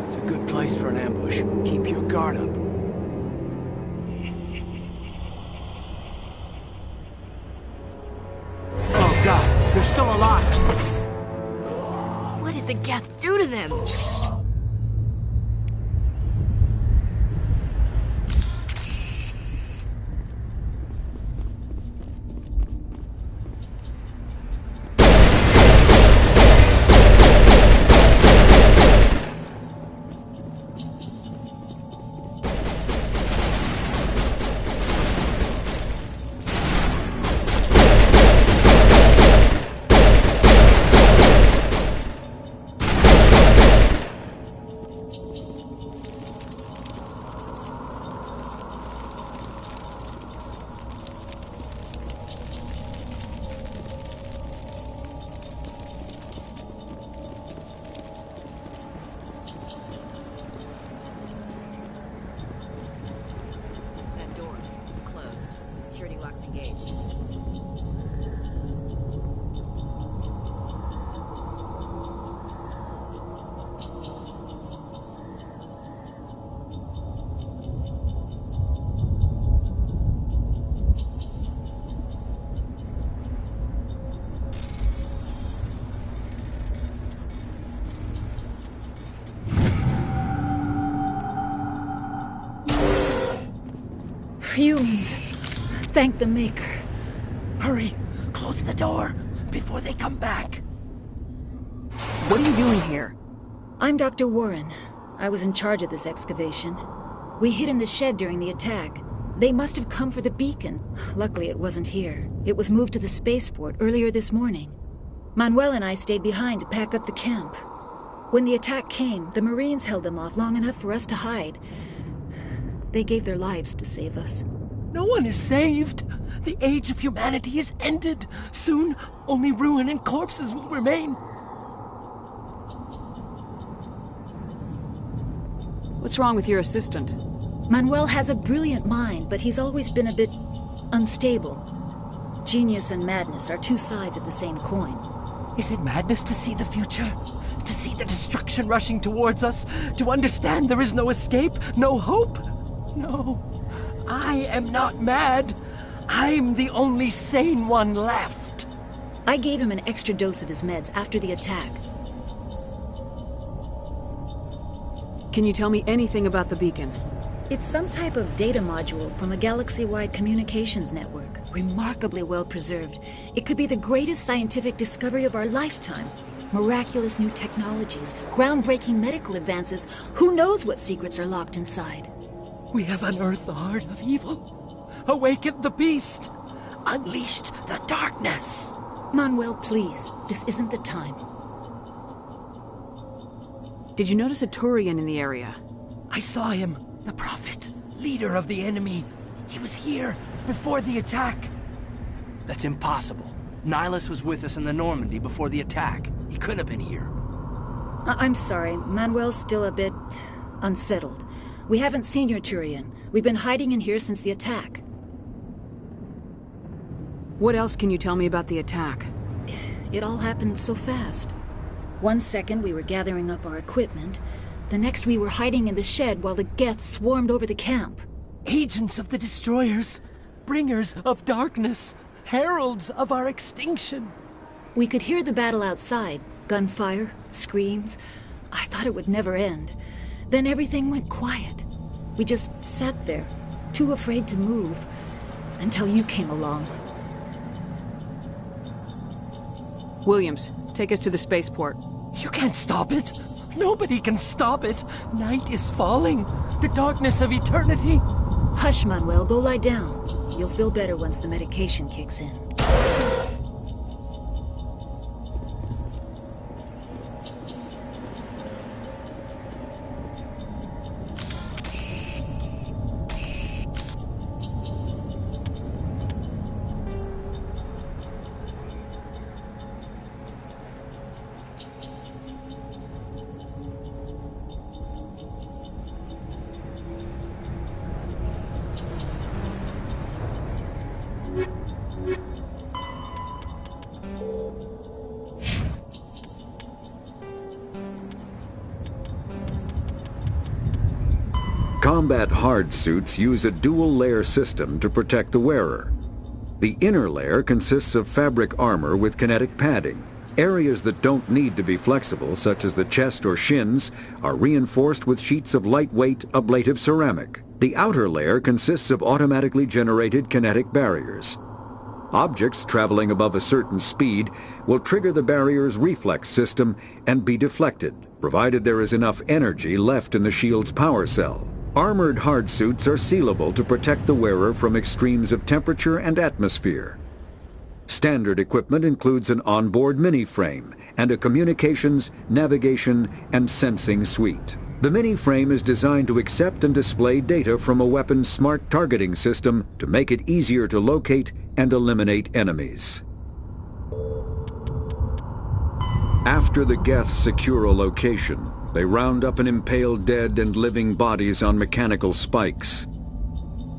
It's a good place for an ambush. Keep your guard up. Oh god, they're still alive! What did the Geth do to them? Security lock's engaged. Humans. Thank the Maker. Hurry! Close the door before they come back. What are you doing here? I'm Dr. Warren. I was in charge of this excavation. We hid in the shed during the attack. They must have come for the beacon. Luckily, it wasn't here. It was moved to the spaceport earlier this morning. Manuel and I stayed behind to pack up the camp. When the attack came, the Marines held them off long enough for us to hide. They gave their lives to save us. No one is saved. The age of humanity is ended. Soon, only ruin and corpses will remain. What's wrong with your assistant? Manuel has a brilliant mind, but he's always been a bit unstable. Genius and madness are two sides of the same coin. Is it madness to see the future? To see the destruction rushing towards us? To understand there is no escape? No hope? No. I am not mad. I'm the only sane one left. I gave him an extra dose of his meds after the attack. Can you tell me anything about the beacon? It's some type of data module from a galaxy-wide communications network. Remarkably well preserved. It could be the greatest scientific discovery of our lifetime. Miraculous new technologies, groundbreaking medical advances. Who knows what secrets are locked inside? We have unearthed the heart of evil, awakened the beast, unleashed the darkness. Manuel, please, this isn't the time. Did you notice a Turian in the area? I saw him, the Prophet, leader of the enemy. He was here before the attack. That's impossible. Nihilus was with us in the Normandy before the attack. He couldn't have been here. I'm sorry, Manuel's still a bit unsettled. We haven't seen your Turian. We've been hiding in here since the attack. What else can you tell me about the attack? It all happened so fast. 1 second we were gathering up our equipment. The next we were hiding in the shed while the Geth swarmed over the camp. Agents of the Destroyers, bringers of darkness, heralds of our extinction. We could hear the battle outside. Gunfire, screams. I thought it would never end. Then everything went quiet. We just sat there, too afraid to move, until you came along. Williams, take us to the spaceport. You can't stop it. Nobody can stop it. Night is falling. The darkness of eternity. Hush, Manuel. Go lie down. You'll feel better once the medication kicks in. Combat hard suits use a dual-layer system to protect the wearer. The inner layer consists of fabric armor with kinetic padding. Areas that don't need to be flexible, such as the chest or shins, are reinforced with sheets of lightweight, ablative ceramic. The outer layer consists of automatically generated kinetic barriers. Objects traveling above a certain speed will trigger the barrier's reflex system and be deflected, provided there is enough energy left in the shield's power cell. Armored hard suits are sealable to protect the wearer from extremes of temperature and atmosphere. Standard equipment includes an onboard mini-frame and a communications, navigation, and sensing suite. The mini-frame is designed to accept and display data from a weapon's smart targeting system to make it easier to locate and eliminate enemies. After the Geth secure a location, they round up and impale dead and living bodies on mechanical spikes.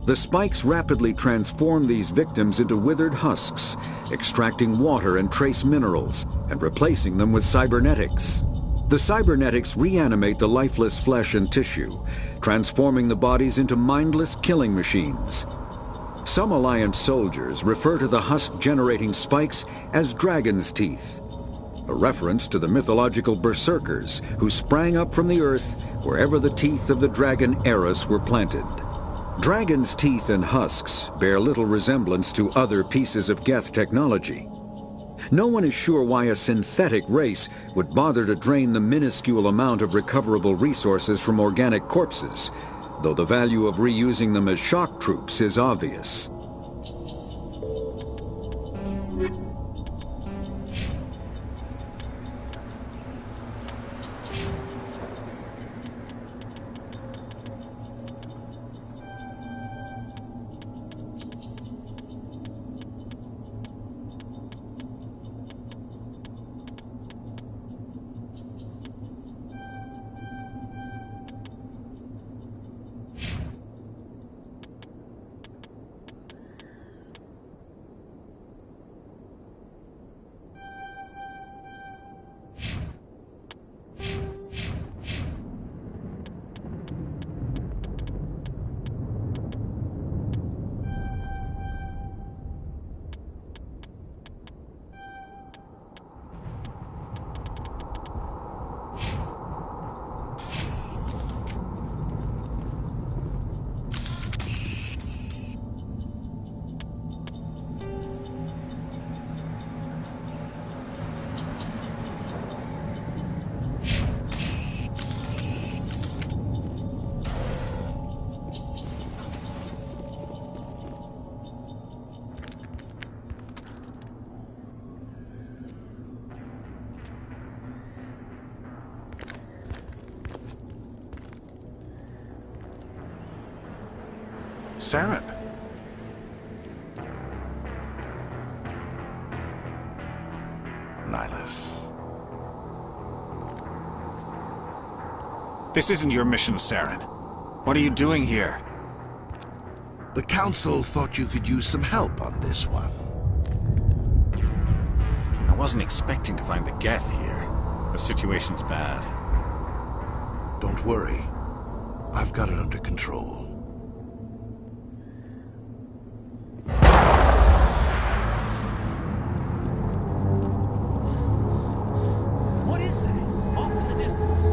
The spikes rapidly transform these victims into withered husks, extracting water and trace minerals, and replacing them with cybernetics. The cybernetics reanimate the lifeless flesh and tissue, transforming the bodies into mindless killing machines. Some Alliance soldiers refer to the husk-generating spikes as dragon's teeth, a reference to the mythological berserkers who sprang up from the earth wherever the teeth of the dragon Eris were planted. Dragon's teeth and husks bear little resemblance to other pieces of Geth technology. No one is sure why a synthetic race would bother to drain the minuscule amount of recoverable resources from organic corpses, though the value of reusing them as shock troops is obvious. Saren. Nihilus. This isn't your mission, Saren. What are you doing here? The Council thought you could use some help on this one. wasn't expecting to find the Geth here. The situation's bad. Don't worry. I've got it under control. What is that? Off in the distance.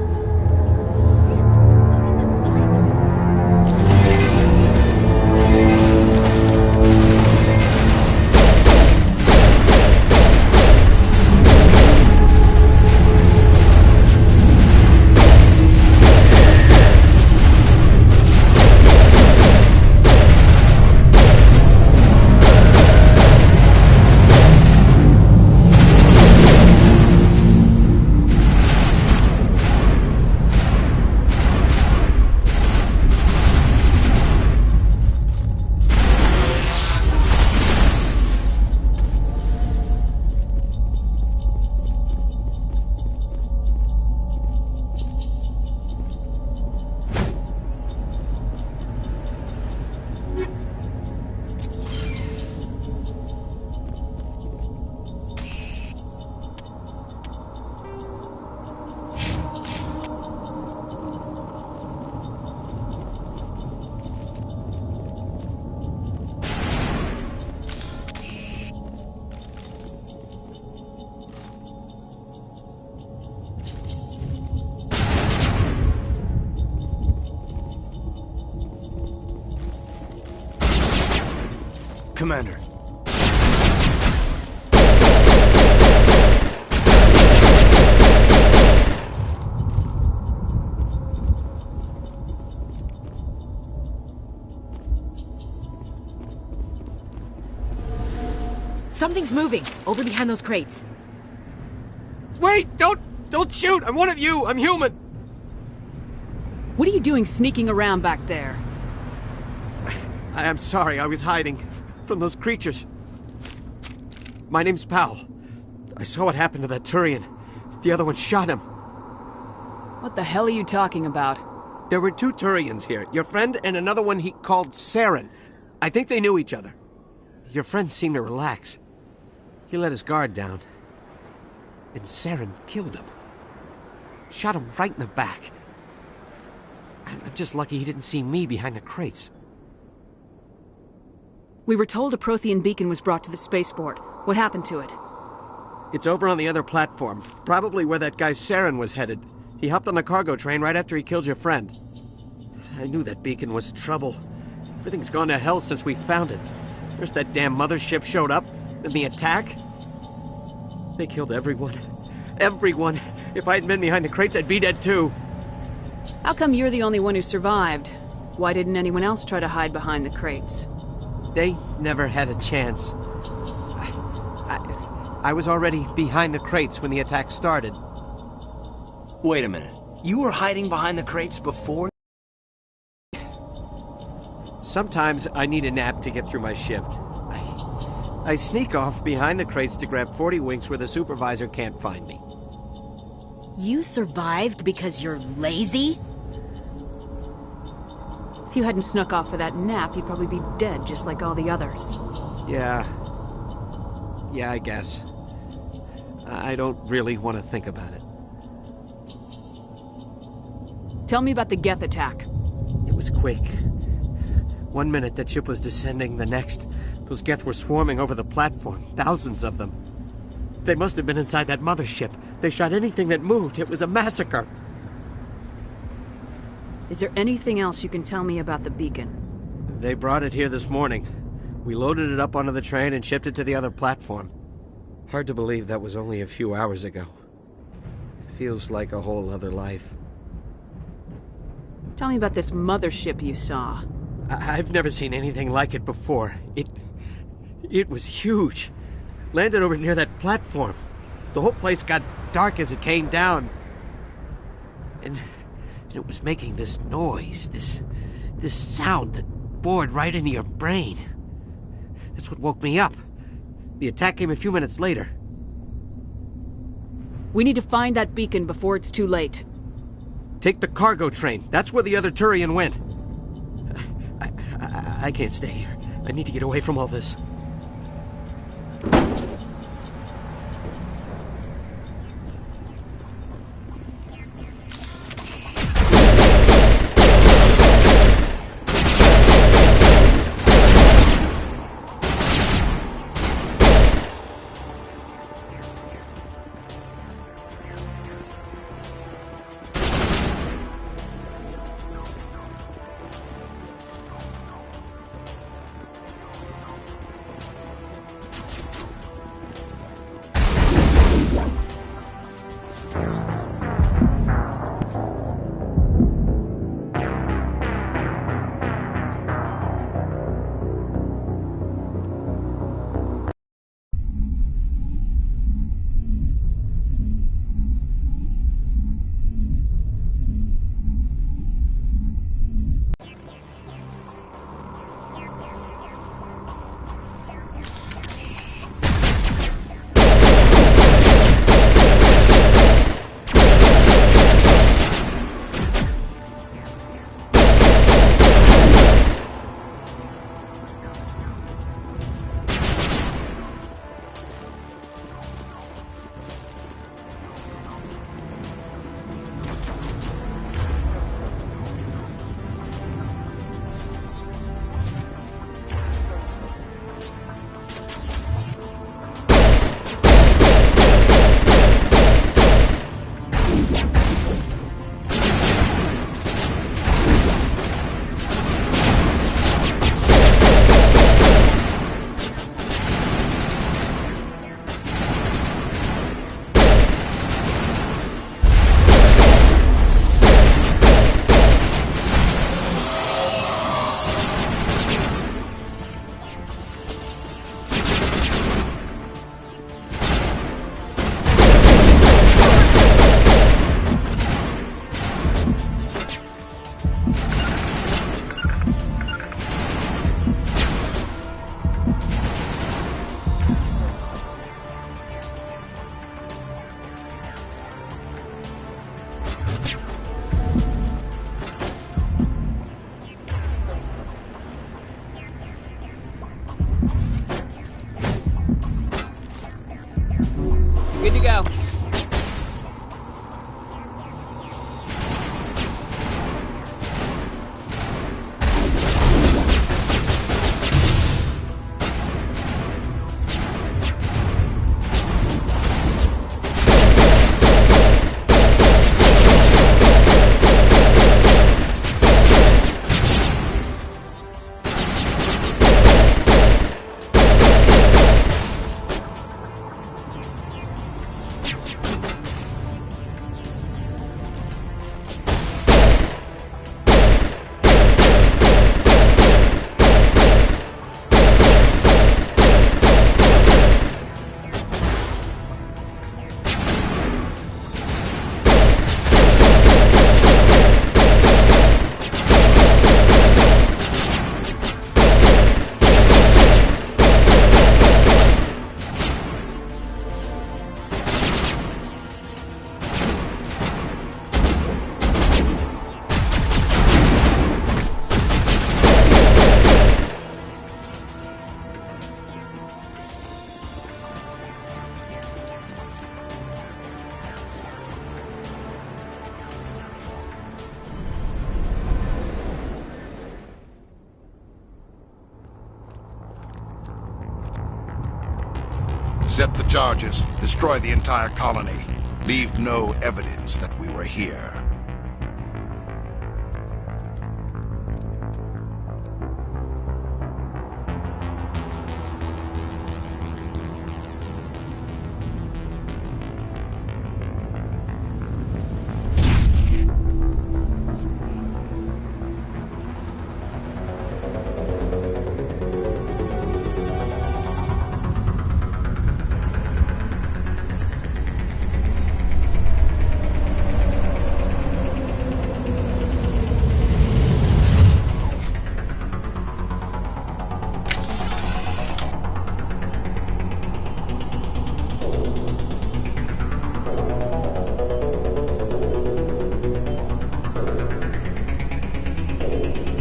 Commander. Something's moving, over behind those crates. Wait! Don't shoot! I'm one of you! I'm human! What are you doing sneaking around back there? I'm sorry, I was hiding from those creatures. My name's Powell. I saw what happened to that Turian. The other one shot him. What the hell are you talking about? There were 2 Turians here. Your friend and another one he called Saren. I think they knew each other. Your friend seemed to relax. He let his guard down. And Saren killed him. Shot him right in the back. I'm just lucky he didn't see me behind the crates. We were told a Prothean beacon was brought to the spaceport. What happened to it? It's over on the other platform. Probably where that guy Saren was headed. He hopped on the cargo train right after he killed your friend. I knew that beacon was trouble. Everything's gone to hell since we found it. First that damn mothership showed up, then the attack. They killed everyone. Everyone. If I hadn't been behind the crates, I'd be dead too. How come you're the only one who survived? Why didn't anyone else try to hide behind the crates? They never had a chance. I was already behind the crates when the attack started. Wait a minute. You were hiding behind the crates before? Sometimes I need a nap to get through my shift. I sneak off behind the crates to grab 40 winks where the supervisor can't find me. You survived because you're lazy? If you hadn't snuck off for that nap, you'd probably be dead just like all the others. Yeah, I guess. I don't really want to think about it. Tell me about the Geth attack. It was quick. 1 minute the ship was descending, the next, those Geth were swarming over the platform. Thousands of them. They must have been inside that mothership. They shot anything that moved. It was a massacre. Is there anything else you can tell me about the beacon? They brought it here this morning. We loaded it up onto the train and shipped it to the other platform. Hard to believe that was only a few hours ago. Feels like a whole other life. Tell me about this mothership you saw. I've never seen anything like it before. It was huge. Landed over near that platform. The whole place got dark as it came down. And it was making this noise, this sound that bored right into your brain. That's what woke me up. The attack came a few minutes later. We need to find that beacon before it's too late. Take the cargo train. That's where the other Turian went. I can't stay here. I need to get away from all this. Good to go. Set the charges. Destroy the entire colony. Leave no evidence that we were here.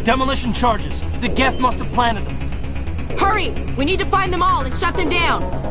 Demolition charges. The Geth must have planted them. Hurry! We need to find them all and shut them down!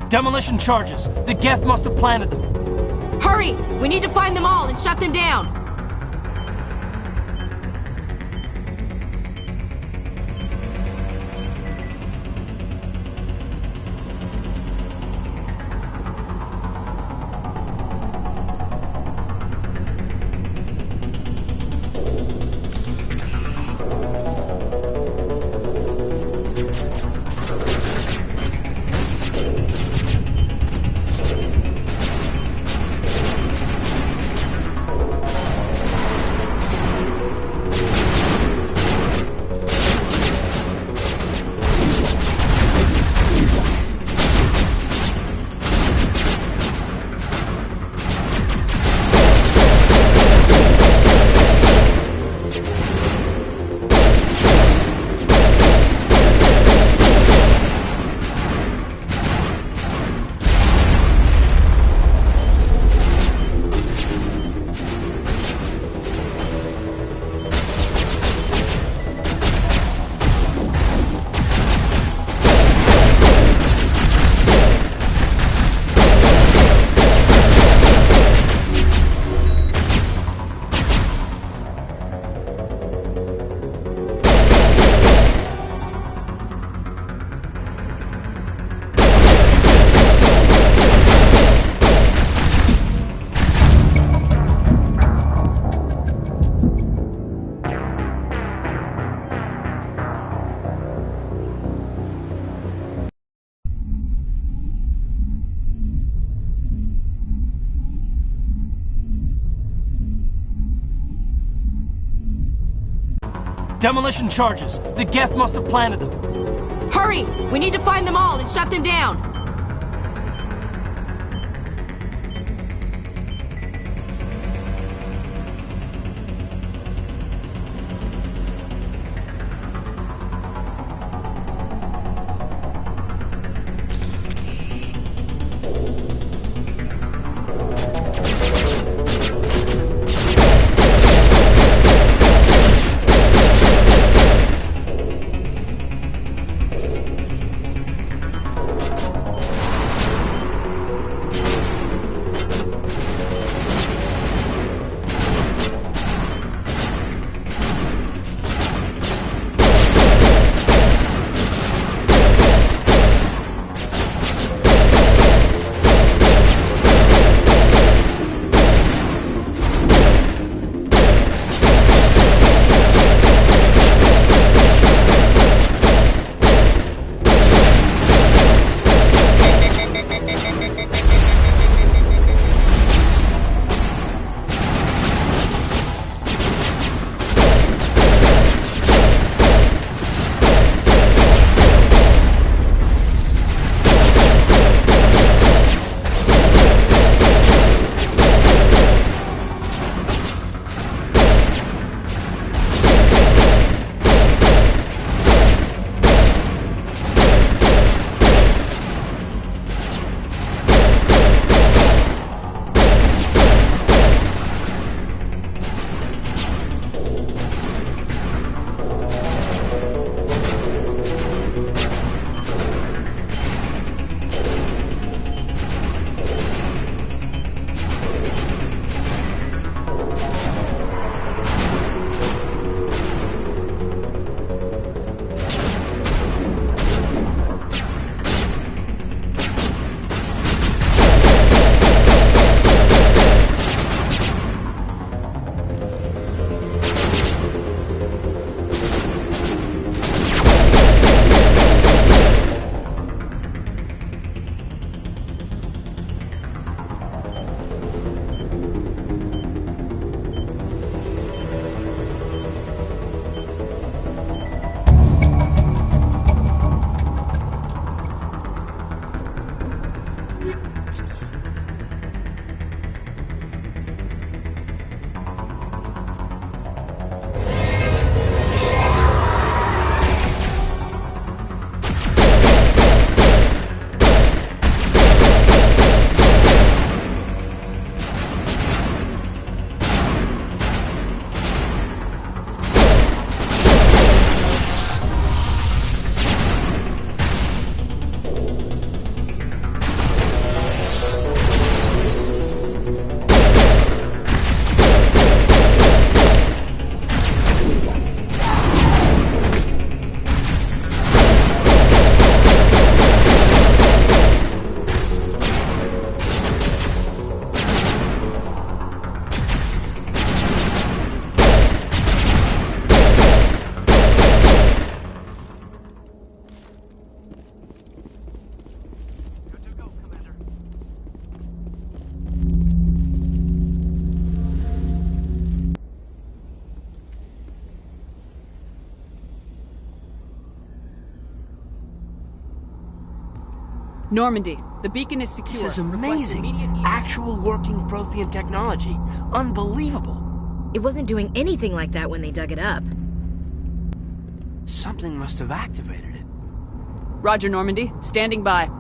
Demolition charges. The Geth must have planted them. Hurry! We need to find them all and shut them down! Demolition charges. The Geth must have planted them. Hurry! We need to find them all and shut them down! Normandy, the beacon is secure. This is amazing. Actual working Prothean technology. Unbelievable. It wasn't doing anything like that when they dug it up. Something must have activated it. Roger, Normandy. Standing by.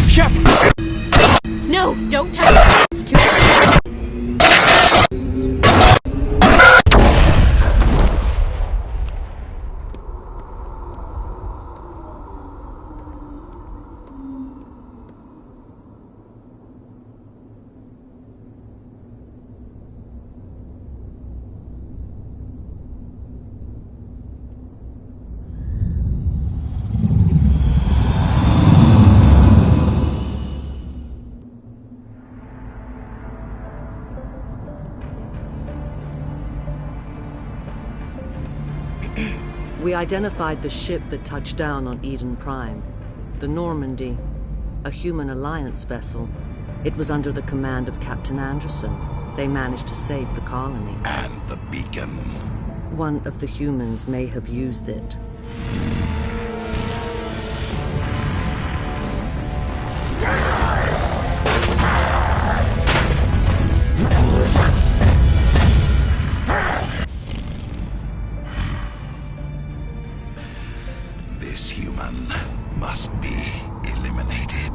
Shepard! No, don't touch it. It's too much. We identified the ship that touched down on Eden Prime. The Normandy, a human alliance vessel. It was under the command of Captain Anderson. They managed to save the colony. And the beacon. One of the humans may have used it. This human must be eliminated.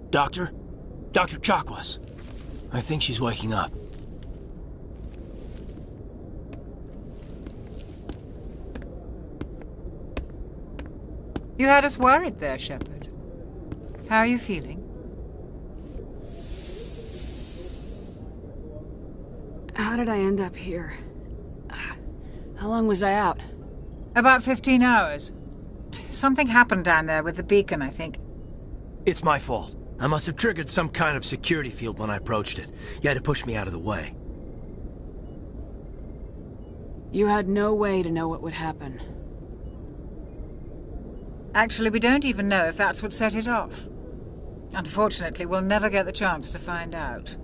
Doctor? Dr. Chakwas. I think she's waking up. You had us worried there, Shepard. How are you feeling? How did I end up here? How long was I out? About 15 hours. Something happened down there with the beacon, I think. It's my fault. I must have triggered some kind of security field when I approached it. You had to push me out of the way. You had no way to know what would happen. Actually, we don't even know if that's what set it off. Unfortunately, we'll never get the chance to find out.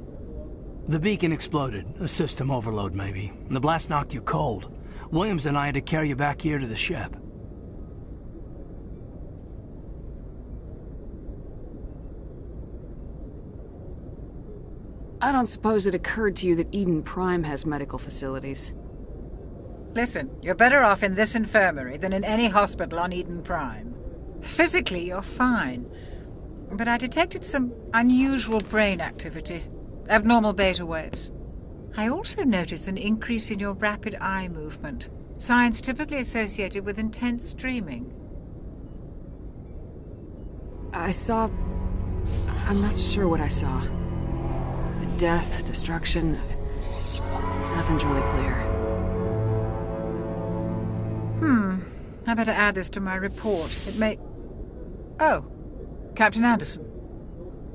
The beacon exploded. A system overload, maybe. The blast knocked you cold. Williams and I had to carry you back here to the ship. I don't suppose it occurred to you that Eden Prime has medical facilities. Listen, you're better off in this infirmary than in any hospital on Eden Prime. Physically, you're fine. But I detected some unusual brain activity. Abnormal beta waves. I also noticed an increase in your rapid eye movement. Signs typically associated with intense dreaming. I saw... I'm not sure what I saw. Death, destruction... Nothing's really clear. I better add this to my report. It may... Oh, Captain Anderson.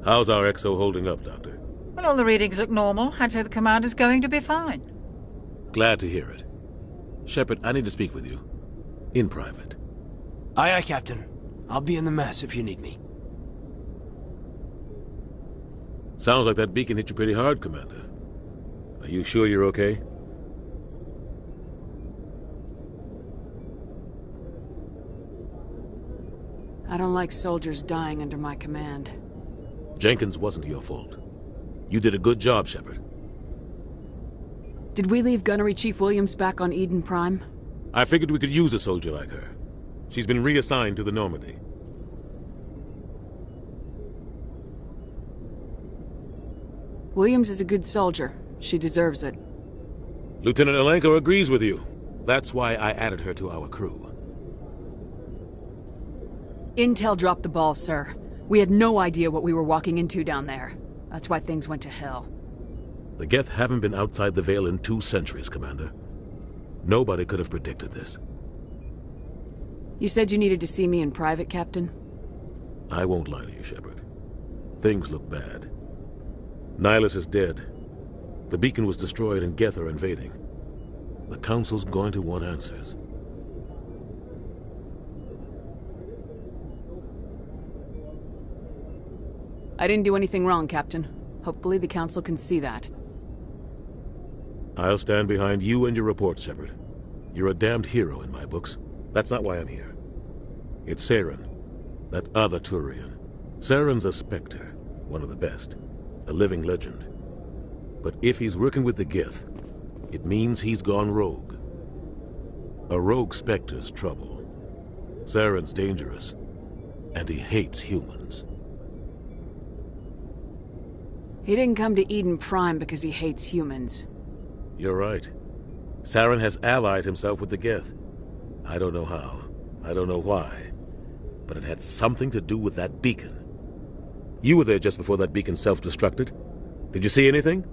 How's our XO holding up, Doctor? Well, all the readings look normal. I'd say the commander's going to be fine. Glad to hear it. Shepard, I need to speak with you. In private. Aye, aye, Captain. I'll be in the mess if you need me. Sounds like that beacon hit you pretty hard, Commander. Are you sure you're okay? I don't like soldiers dying under my command. Jenkins wasn't your fault. You did a good job, Shepard. Did we leave Gunnery Chief Williams back on Eden Prime? I figured we could use a soldier like her. She's been reassigned to the Normandy. Williams is a good soldier. She deserves it. Lieutenant Alenko agrees with you. That's why I added her to our crew. Intel dropped the ball, sir. We had no idea what we were walking into down there. That's why things went to hell. The Geth haven't been outside the Veil in 2 centuries, Commander. Nobody could have predicted this. You said you needed to see me in private, Captain? I won't lie to you, Shepard. Things look bad. Nihilus is dead. The beacon was destroyed and Geth are invading. The Council's going to want answers. I didn't do anything wrong, Captain. Hopefully the Council can see that. I'll stand behind you and your report, Shepard. You're a damned hero in my books. That's not why I'm here. It's Saren, that other Turian. Saren's a Spectre, one of the best, a living legend. But if he's working with the Geth, it means he's gone rogue. A rogue Spectre's trouble. Saren's dangerous, and he hates humans. He didn't come to Eden Prime because he hates humans. You're right. Saren has allied himself with the Geth. I don't know how. I don't know why. But it had something to do with that beacon. You were there just before that beacon self-destructed. Did you see anything?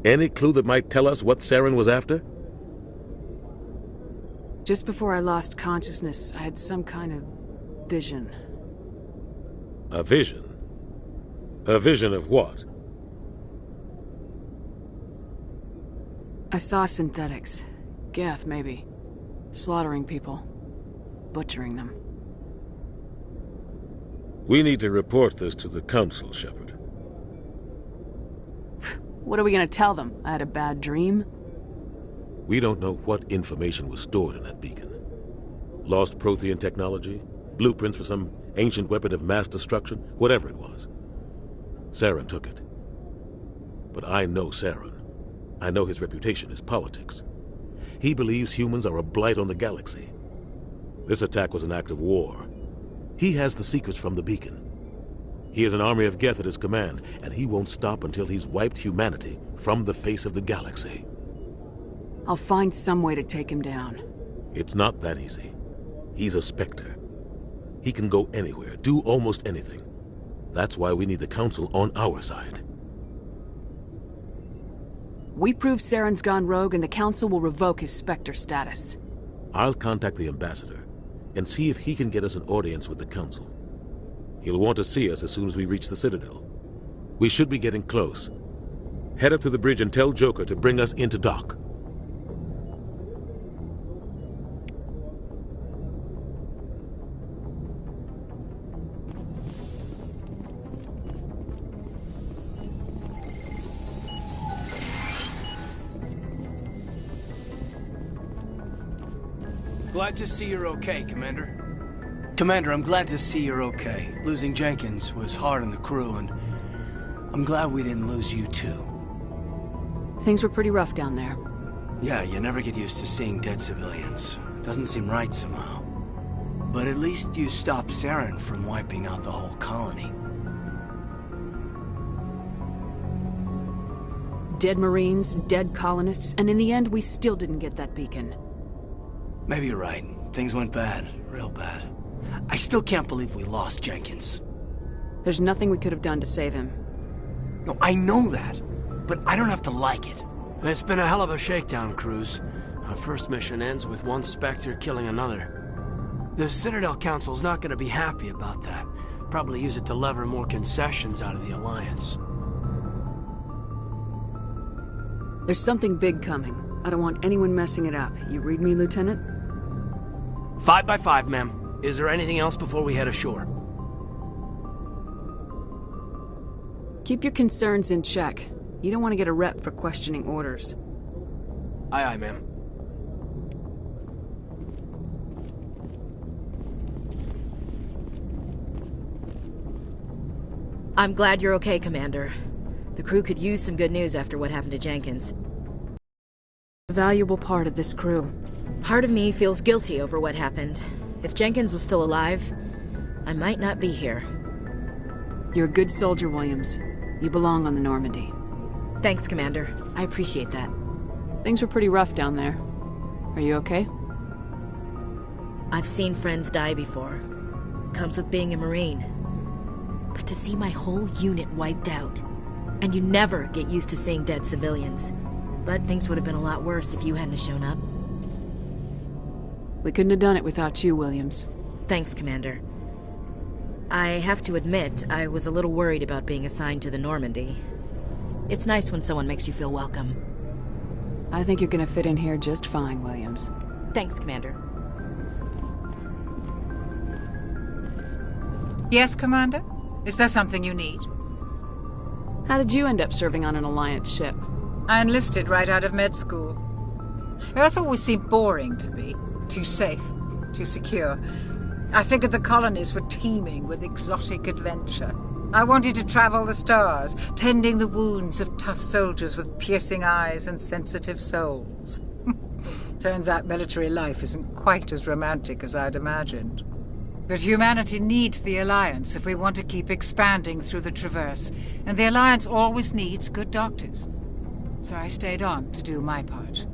Any clue that might tell us what Saren was after? Just before I lost consciousness, I had some kind of vision. A vision? A vision of what? I saw synthetics. Geth, maybe. Slaughtering people. Butchering them. We need to report this to the Council, Shepard. What are we gonna tell them? I had a bad dream? We don't know what information was stored in that beacon. Lost Prothean technology? Blueprints for some ancient weapon of mass destruction? Whatever it was. Saren took it. But I know Saren. I know his reputation is politics. He believes humans are a blight on the galaxy. This attack was an act of war. He has the secrets from the beacon. He has an army of Geth at his command, and he won't stop until he's wiped humanity from the face of the galaxy. I'll find some way to take him down. It's not that easy. He's a Spectre. He can go anywhere, do almost anything. That's why we need the Council on our side. We prove Saren's gone rogue and the Council will revoke his Spectre status. I'll contact the Ambassador and see if he can get us an audience with the Council. He'll want to see us as soon as we reach the Citadel. We should be getting close. Head up to the bridge and tell Joker to bring us into dock. Glad to see you're okay, Commander. Commander, I'm glad to see you're okay. Losing Jenkins was hard on the crew, and I'm glad we didn't lose you too. Things were pretty rough down there. Yeah, you never get used to seeing dead civilians. It doesn't seem right somehow. But at least you stopped Saren from wiping out the whole colony. Dead Marines, dead colonists, and in the end we still didn't get that beacon. Maybe you're right. Things went bad. Real bad. I still can't believe we lost Jenkins. There's nothing we could have done to save him. No, I know that. But I don't have to like it. It's been a hell of a shakedown, Cruz. Our first mission ends with one Spectre killing another. The Citadel Council's not going to be happy about that. Probably use it to lever more concessions out of the Alliance. There's something big coming. I don't want anyone messing it up. You read me, Lieutenant? 5 by 5, ma'am. Is there anything else before we head ashore? Keep your concerns in check. You don't want to get a rep for questioning orders. Aye, aye, ma'am. I'm glad you're okay, Commander. The crew could use some good news after what happened to Jenkins. A valuable part of this crew. Part of me feels guilty over what happened. If Jenkins was still alive, I might not be here. You're a good soldier, Williams. You belong on the Normandy. Thanks, Commander. I appreciate that. Things were pretty rough down there. Are you okay? I've seen friends die before. Comes with being a Marine. But to see my whole unit wiped out, And you never get used to seeing dead civilians. But things would have been a lot worse if you hadn't shown up. We couldn't have done it without you, Williams. Thanks, Commander. I have to admit, I was a little worried about being assigned to the Normandy. It's nice when someone makes you feel welcome. I think you're gonna fit in here just fine, Williams. Thanks, Commander. Yes, Commander? Is there something you need? How did you end up serving on an Alliance ship? I enlisted right out of med school. Earth always seemed boring to me. Too safe, too secure. I figured the colonies were teeming with exotic adventure. I wanted to travel the stars, tending the wounds of tough soldiers with piercing eyes and sensitive souls. Turns out military life isn't quite as romantic as I'd imagined. But humanity needs the Alliance if we want to keep expanding through the Traverse, and the Alliance always needs good doctors. So I stayed on to do my part.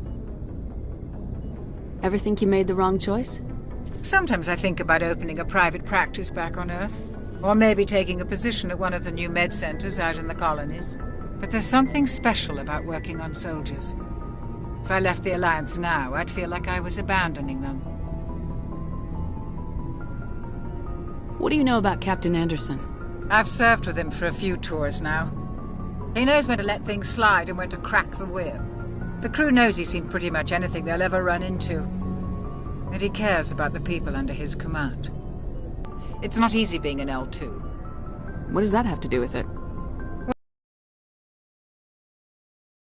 Ever think you made the wrong choice? Sometimes I think about opening a private practice back on Earth. Or maybe taking a position at one of the new med centers out in the colonies. But there's something special about working on soldiers. If I left the Alliance now, I'd feel like I was abandoning them. What do you know about Captain Anderson? I've served with him for a few tours now. He knows when to let things slide and when to crack the whip. The crew knows he's seen pretty much anything they'll ever run into. And he cares about the people under his command. It's not easy being an L2. What does that have to do with it?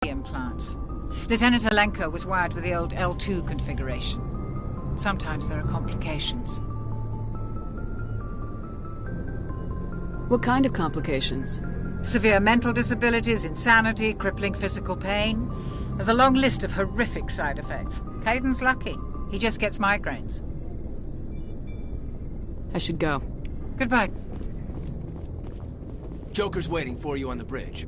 Implants. Lieutenant Alenko was wired with the old L2 configuration. Sometimes there are complications. What kind of complications? Severe mental disabilities, insanity, crippling physical pain. There's a long list of horrific side effects. Caden's lucky. He just gets migraines. I should go. Goodbye. Joker's waiting for you on the bridge.